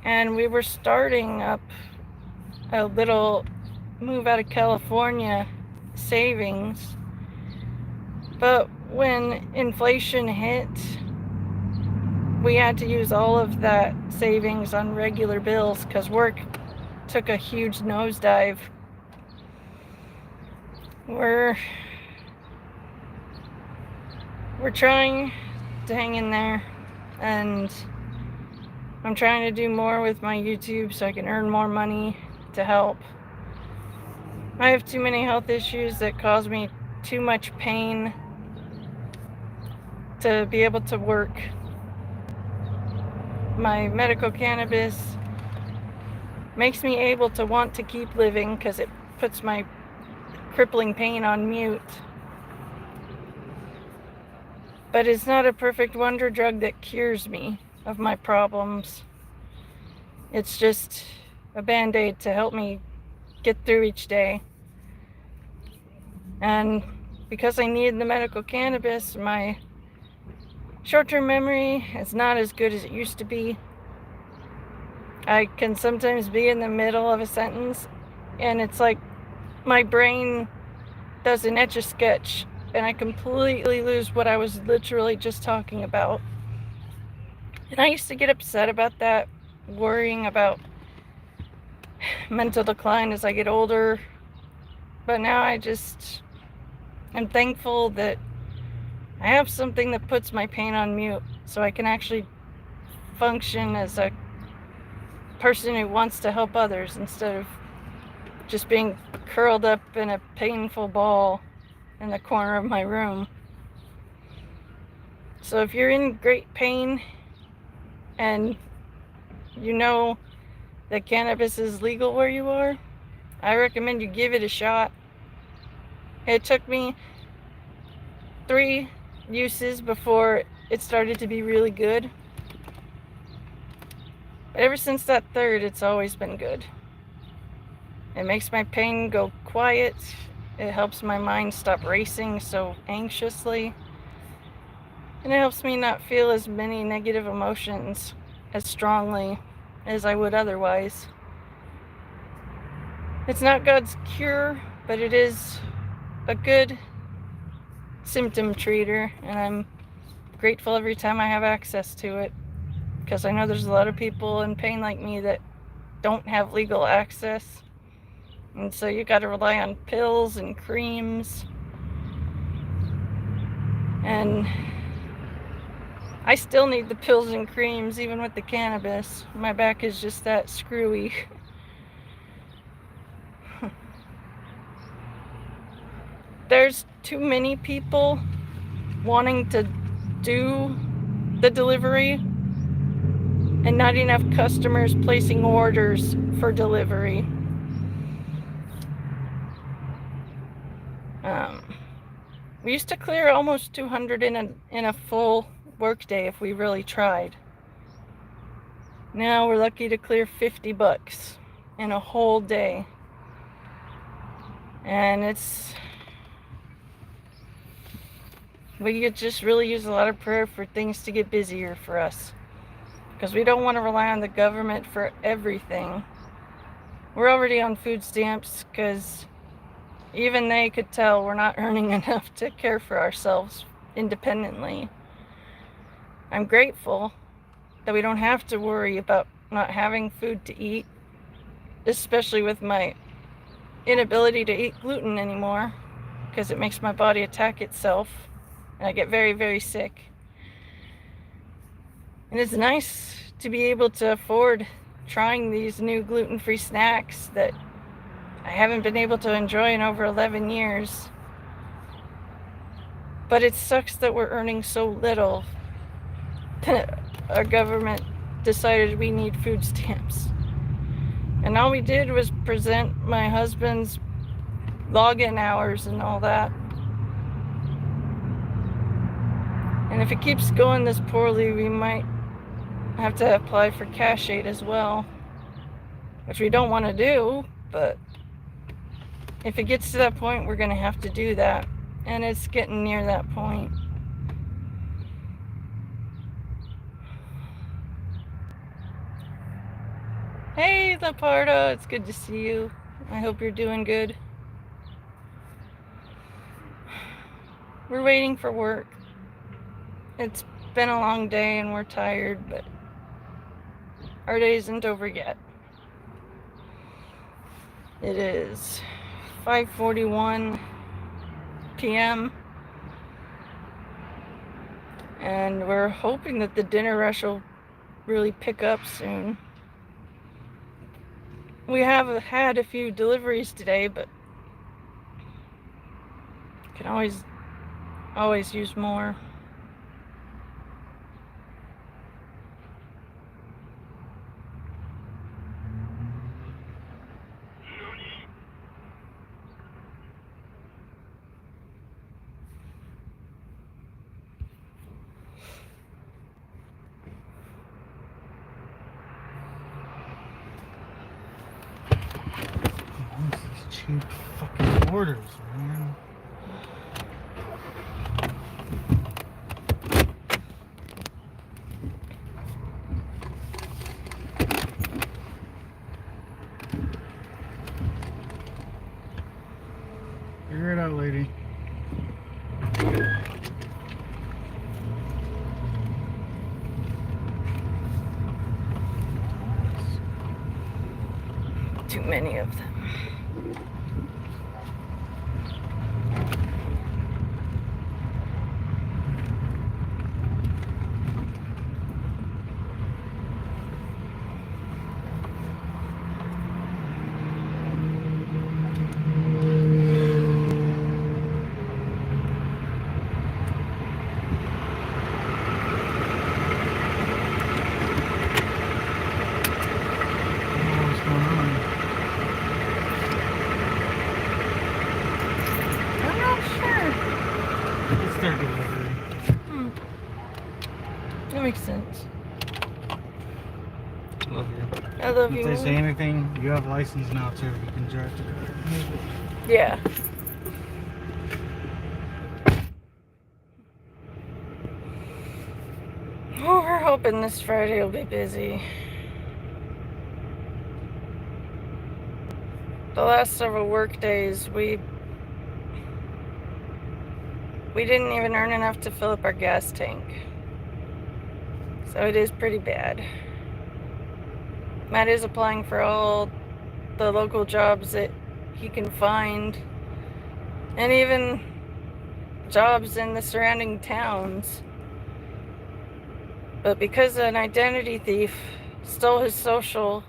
And we were starting up a little move out of California savings. But when inflation hit, we had to use all of that savings on regular bills because work took a huge nosedive. We're trying to hang in there, and I'm trying to do more with my YouTube so I can earn more money to help. I have too many health issues that cause me too much pain to be able to work. My medical cannabis makes me able to want to keep living because it puts my crippling pain on mute. But it's not a perfect wonder drug that cures me of my problems. It's just a band-aid to help me get through each day. And because I need the medical cannabis, my short-term memory is not as good as it used to be. I can sometimes be in the middle of a sentence and it's like my brain does an etch-a-sketch and I completely lose what I was literally just talking about. And I used to get upset about that, worrying about mental decline as I get older. But now I'm thankful that I have something that puts my pain on mute so I can actually function as a person who wants to help others instead of just being curled up in a painful ball in the corner of my room. So if you're in great pain and you know that cannabis is legal where you are, I recommend you give it a shot. It took me 3 uses before it started to be really good. But ever since that 3rd, it's always been good. It makes my pain go quiet. It helps my mind stop racing so anxiously. And it helps me not feel as many negative emotions as strongly as I would otherwise. It's not God's cure, but it is a good symptom treater, and I'm grateful every time I have access to it, because I know there's a lot of people in pain like me that don't have legal access, and so you got to rely on pills and creams. And I still need the pills and creams even with the cannabis. My back is just that screwy. There's too many people wanting to do the delivery and not enough customers placing orders for delivery. We used to clear almost 200 in a full workday if we really tried. Now we're lucky to clear $50 in a whole day. And it's we could just really use a lot of prayer for things to get busier for us. Because we don't want to rely on the government for everything. We're already on food stamps because even they could tell we're not earning enough to care for ourselves independently. I'm grateful that we don't have to worry about not having food to eat, especially with my inability to eat gluten anymore because it makes my body attack itself and I get very, very sick. And it's nice to be able to afford trying these new gluten-free snacks that I haven't been able to enjoy in over 11 years. But it sucks that we're earning so little that our government decided we need food stamps. And all we did was present my husband's login hours and all that. And if it keeps going this poorly, we might have to apply for cash aid as well, which we don't want to do, but if it gets to that point, we're going to have to do that, and it's getting near that point. Hey, Lepardo, it's good to see you. I hope you're doing good. We're waiting for work. It's been a long day and we're tired, but our day isn't over yet. It is 5:41 p.m. and we're hoping that the dinner rush will really pick up soon. We have had a few deliveries today, but can always use more. These cheap fucking orders, man. Figure it out, lady. Too many of them. Their delivery. That makes sense. Love you. I love If you. they say anything, you have license now too. You can drive to the Yeah. Well, we're hoping this Friday will be busy. The last several work days, we didn't even earn enough to fill up our gas tank. So it is pretty bad. Matt is applying for all the local jobs that he can find, and even jobs in the surrounding towns. But because an identity thief stole his social,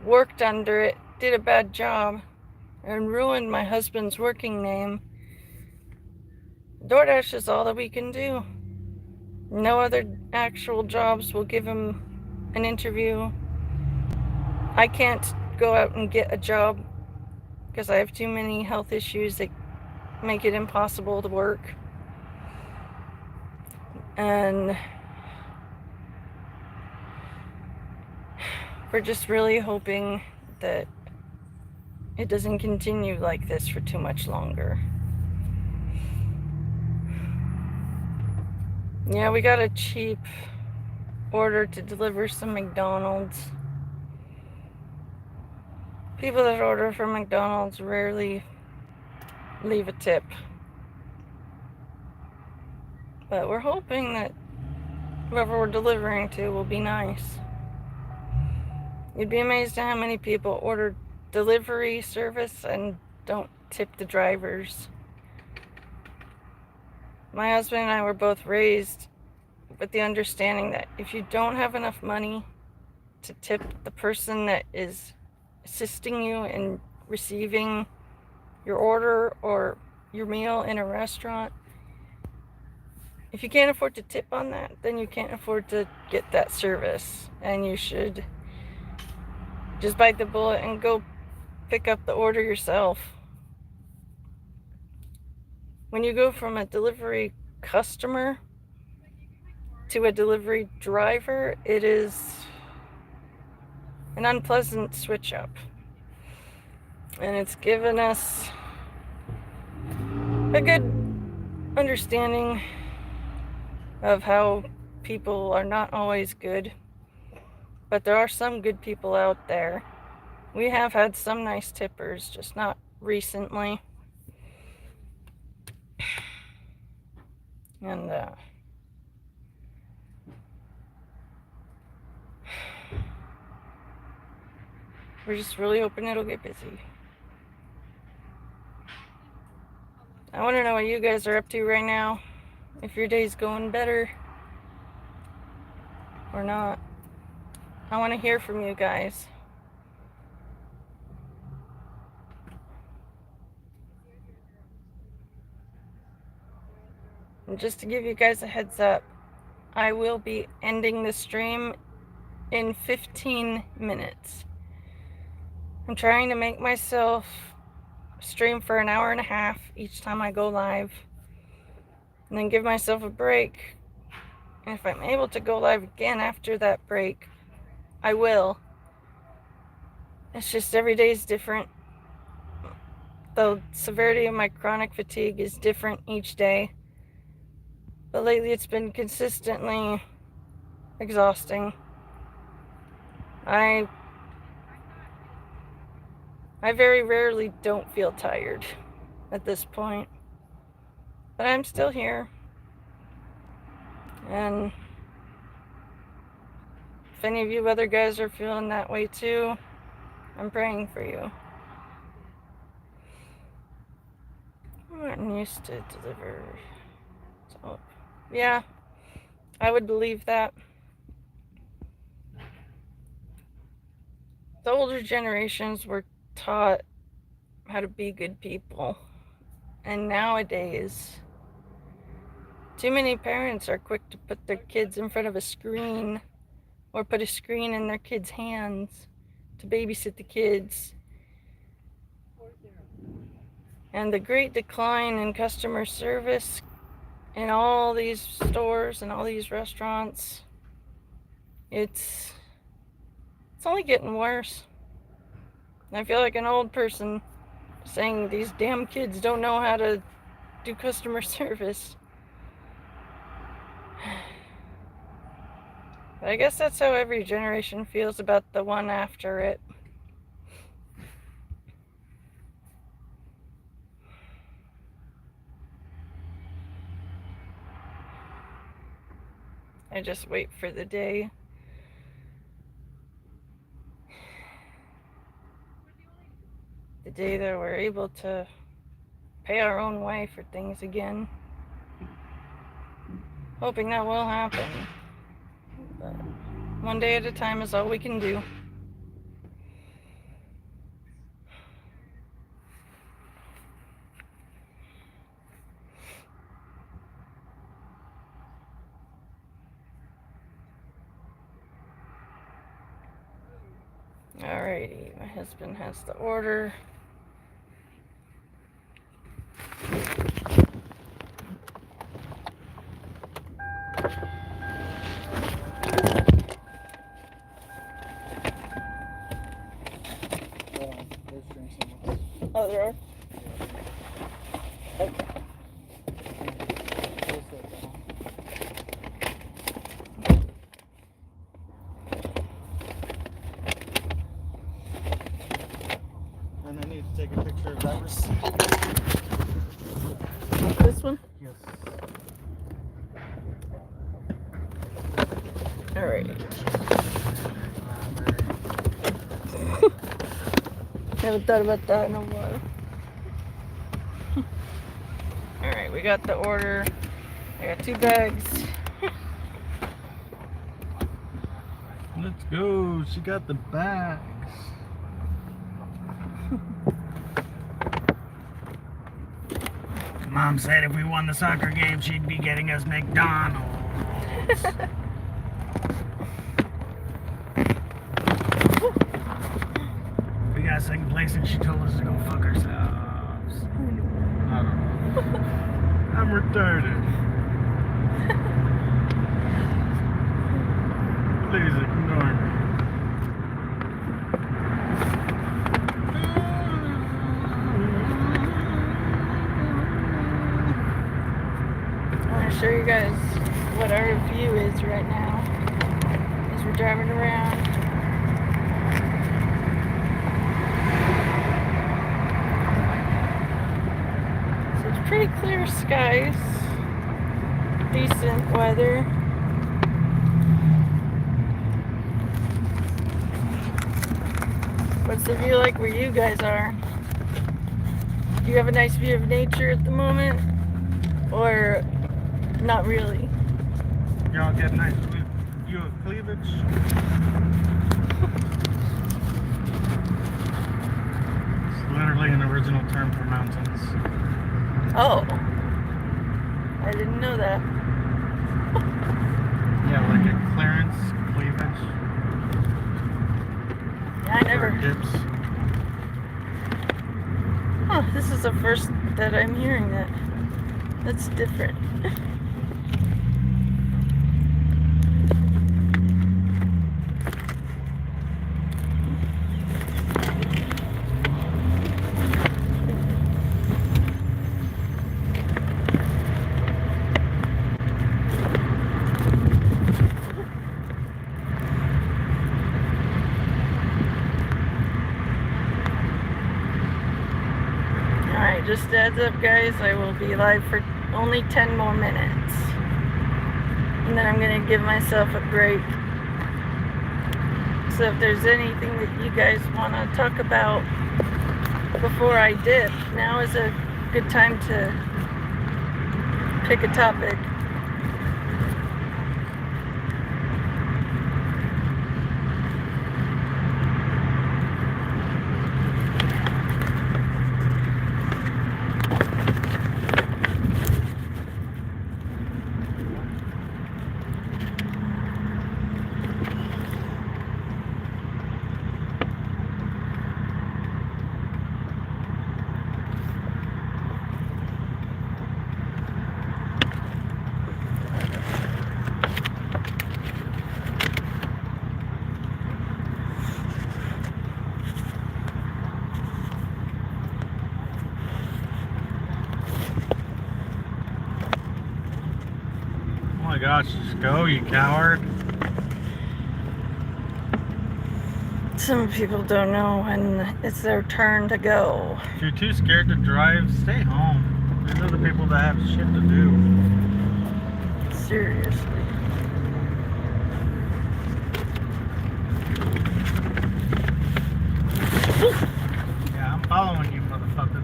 worked under it, did a bad job, and ruined my husband's working name, DoorDash is all that we can do. No other actual jobs will give him an interview. I can't go out and get a job because I have too many health issues that make it impossible to work. And we're just really hoping that it doesn't continue like this for too much longer. Yeah, we got a cheap order to deliver some McDonald's. People that order from McDonald's rarely leave a tip. But we're hoping that whoever we're delivering to will be nice. You'd be amazed at how many people order delivery service and don't tip the drivers. My husband and I were both raised with the understanding that if you don't have enough money to tip the person that is assisting you in receiving your order or your meal in a restaurant, if you can't afford to tip on that, then you can't afford to get that service, and you should just bite the bullet and go pick up the order yourself. When you go from a delivery customer to a delivery driver, it is an unpleasant switch up. And it's given us a good understanding of how people are not always good. But there are some good people out there. We have had some nice tippers, just not recently. And we're just really hoping it'll get busy. I want to know what you guys are up to right now. If your day's going better or not. I want to hear from you guys. And just to give you guys a heads up, I will be ending the stream in 15 minutes. I'm trying to make myself stream for an hour and a half each time I go live, and then give myself a break. And if I'm able to go live again after that break, I will. It's just every day is different. The severity of my chronic fatigue is different each day. But lately it's been consistently exhausting. I very rarely don't feel tired at this point. But I'm still here. And if any of you other guys are feeling that way too, I'm praying for you. I'm used to deliver. So, yeah, I would believe that. The older generations were taught how to be good people. And nowadays, too many parents are quick to put their kids in front of a screen or put a screen in their kids' hands to babysit the kids. And the great decline in customer service in all these stores and all these restaurants, it's only getting worse. I feel like an old person saying these damn kids don't know how to do customer service. But I guess that's how every generation feels about the one after it. I just wait for the day that we're able to pay our own way for things again. Hoping that will happen. But one day at a time is all we can do. Alrighty, my husband has the order. There's drinks in this. Oh, there are? Okay. Close that down. Alright. Haven't thought about that in a while. Alright, we got the order. I got 2 bags. Let's go. She got the bags. Mom said if we won the soccer game, she'd be getting us McDonald's. We got second place and she told us to go fuck ourselves. I don't know. I'm retarded. Please ignore me. I want to show you guys what our view is right now as we're driving around. So it's pretty clear skies, decent weather. What's the view like where you guys are? Do you have a nice view of nature at the moment? Or not really? Y'all get a nice view of cleavage? It's literally an original term for mountains. Oh. I didn't know that. Yeah, like a clearance, cleavage. Yeah, I never. Or dips. Huh, this is the first that I'm hearing that. That's different. Alright, just a heads up guys, I will be live for only 10 more minutes. And then I'm going to give myself a break. So if there's anything that you guys want to talk about before I dip, now is a good time to pick a topic. Oh my gosh, just go, you coward. Some people don't know when it's their turn to go. If you're too scared to drive, stay home. There's other people that have shit to do. Seriously. Yeah, I'm following you, motherfucker.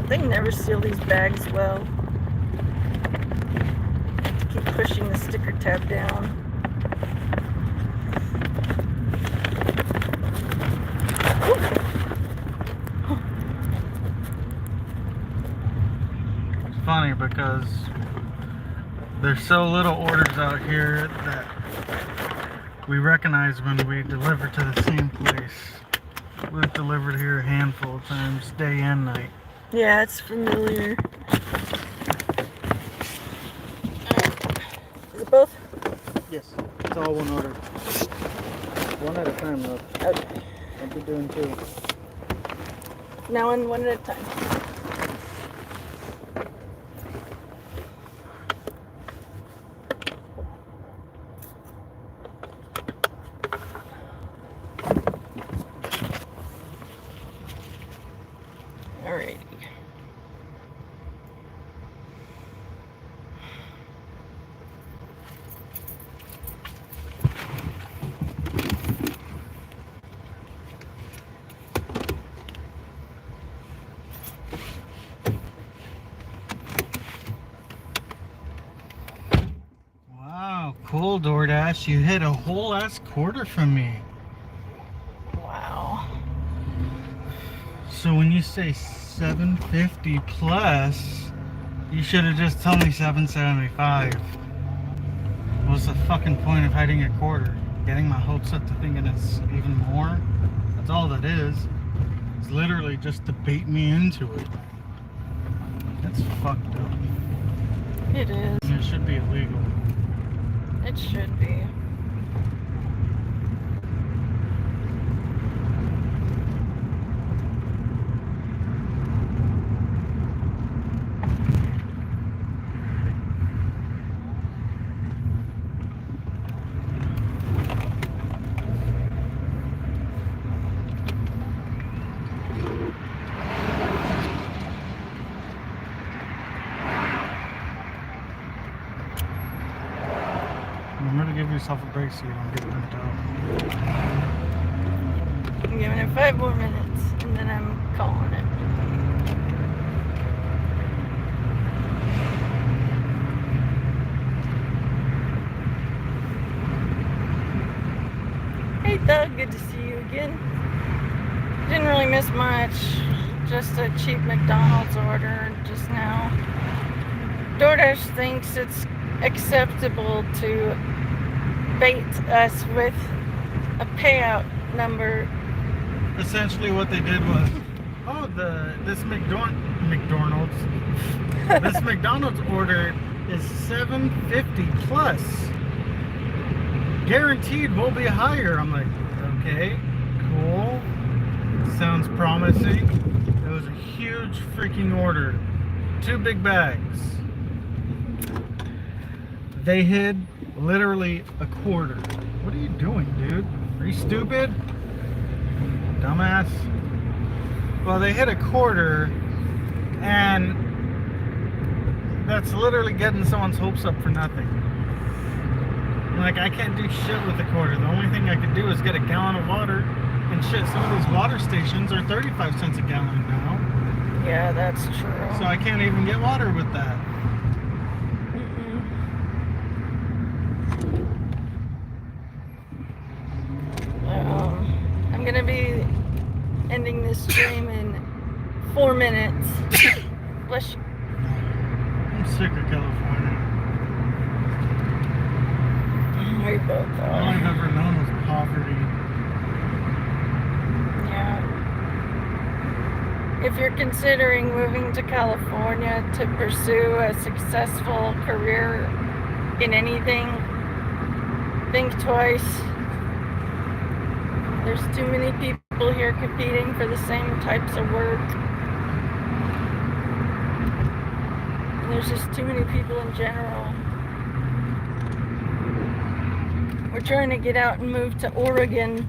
They never seal these bags well. Keep pushing the sticker tab down. It's funny because there's so little orders out here that we recognize when we deliver to the same place. We've delivered here a handful of times, day and night. Yeah, it's familiar. Is it both? Yes, it's all one order. One at a time though. Okay. I'll be doing two. Now one at a time. Alrighty. Typical DoorDash, you hit a whole ass quarter from me. Wow. So when you say 750 plus, you should have just told me 775. What's the fucking point of hiding a quarter? Getting my hopes up to thinking it's even more? That's all that is. It's literally just to bait me into it. That's fucked up. It is. And it should be illegal. It should be. Remember to give yourself a break so you don't get burnt out. I'm giving it 5 more minutes and then I'm calling it. Hey Doug, good to see you again. Didn't really miss much. Just a cheap McDonald's order just now. DoorDash thinks it's acceptable to bait us with a payout number. Essentially what they did was, oh, this McDonald's this McDonald's order is $7.50 plus. Guaranteed will be higher. I'm like, okay, cool. Sounds promising. It was a huge freaking order. 2 big bags. They hid literally a quarter. What are you doing, dude? Are you stupid? Dumbass. Well, they hit a quarter, and that's literally getting someone's hopes up for nothing. Like, I can't do shit with a quarter. The only thing I could do is get a gallon of water, and shit, some of these water stations are 35 cents a gallon now. Yeah, that's true. So I can't even get water with that. I'm gonna be ending this stream in 4 minutes. Bless you. I'm sick of California. We both All are. I've ever known was poverty. Yeah. If you're considering moving to California to pursue a successful career in anything, think twice. There's too many people here competing for the same types of work. And there's just too many people in general. We're trying to get out and move to Oregon.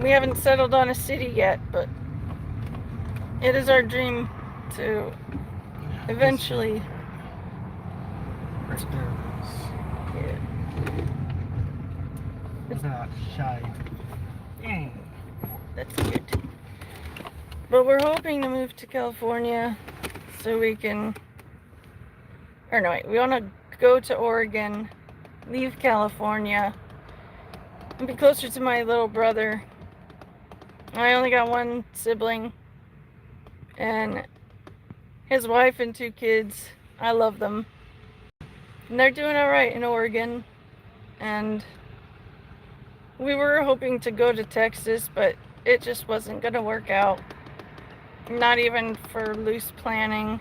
We haven't settled on a city yet, but it is our dream to eventually. Right there. Yeah. It's not shy. That's good. But we're hoping to move to California so we can, or no, wait, we want to go to Oregon, leave California, and be closer to my little brother. I only got one sibling, and his wife and 2 kids. I love them. And they're doing alright in Oregon. And we were hoping to go to Texas, but it just wasn't going to work out. Not even for loose planning.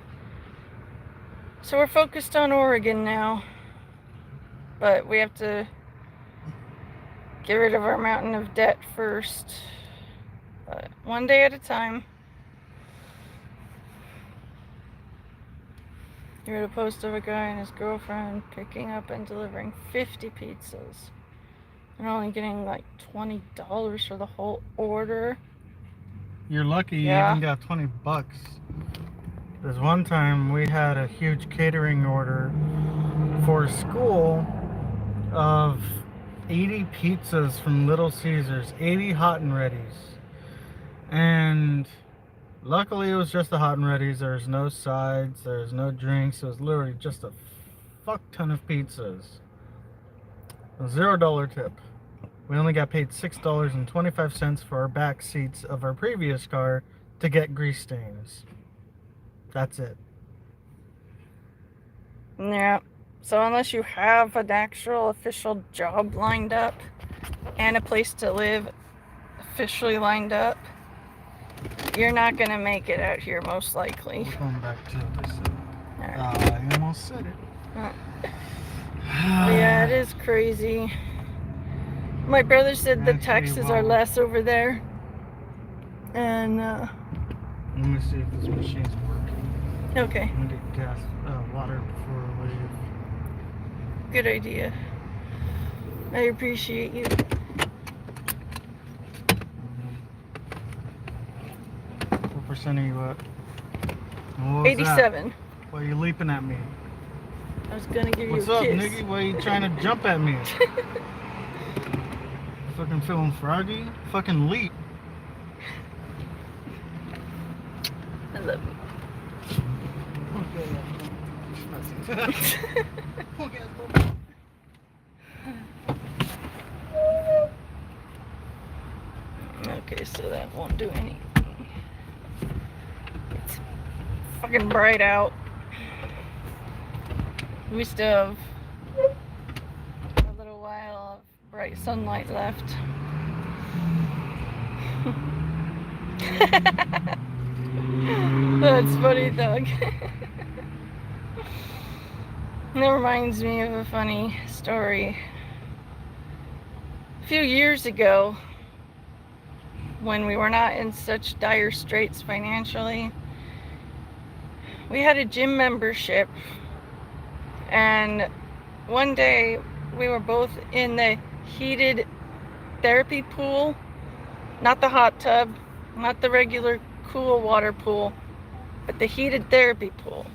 So we're focused on Oregon now. But we have to get rid of our mountain of debt first. But one day at a time. Here's a post of a guy and his girlfriend picking up and delivering 50 pizzas. And only getting like $20 for the whole order. You're lucky you Yeah. even got $20. There's one time we had a huge catering order for school of 80 pizzas from Little Caesars, 80 hot and readies. And luckily it was just the hot and readies. There's no sides, there's no drinks. It was literally just a fuck ton of pizzas. A $0 tip. We only got paid $6.25 for our back seats of our previous car to get grease stains. That's it. Yeah. So unless you have an actual official job lined up and a place to live officially lined up, you're not gonna make it out here most likely. We're going back to what they said. Alright. I almost said it. Yeah, it is crazy. My brother said the Actually, taxes well, are less over there. And let me see if this machine's working. okay, I'm gonna get gas, water before I leave. good idea. I appreciate you. What percent are you at? And what was 87. that? Why are you leaping at me? I was gonna give What's you a up, kiss. nigga? Why are you trying to jump at me? Fucking feeling froggy? Fucking leap. I love you. Okay, so that won't do anything. It's fucking bright out. We still have a little while of bright sunlight left. That's funny, Doug. That reminds me of a funny story. A few years ago, when we were not in such dire straits financially, we had a gym membership, and one day we were both in the heated therapy pool, not the hot tub, not the regular cool water pool, but the heated therapy pool.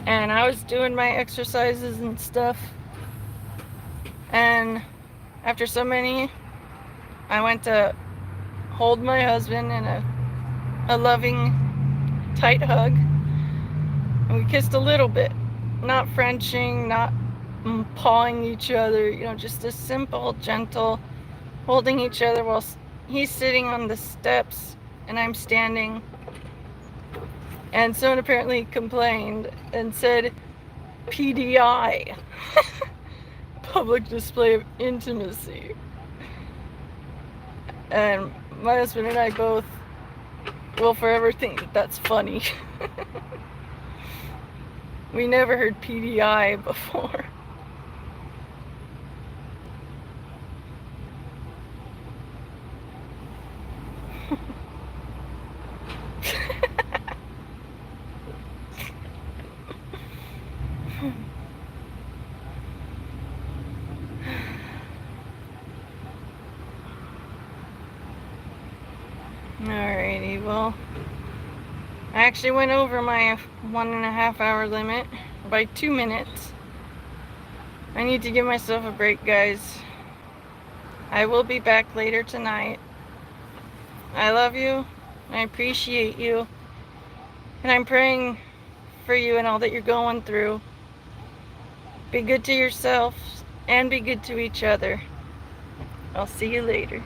And I was doing my exercises and stuff, and after so many, I went to hold my husband in a loving, tight hug, and we kissed a little bit, not Frenching, not pawing each other, you know, just a simple, gentle holding each other while he's sitting on the steps and I'm standing. And someone apparently complained and said, PDI, public display of intimacy. And my husband and I both will forever think that that's funny. We never heard PDI before. Alrighty, well, I actually went over my 1.5 hour limit by 2 minutes. I need to give myself a break, guys. I will be back later tonight. I love you. I appreciate you. And I'm praying for you and all that you're going through. Be good to yourself and be good to each other. I'll see you later.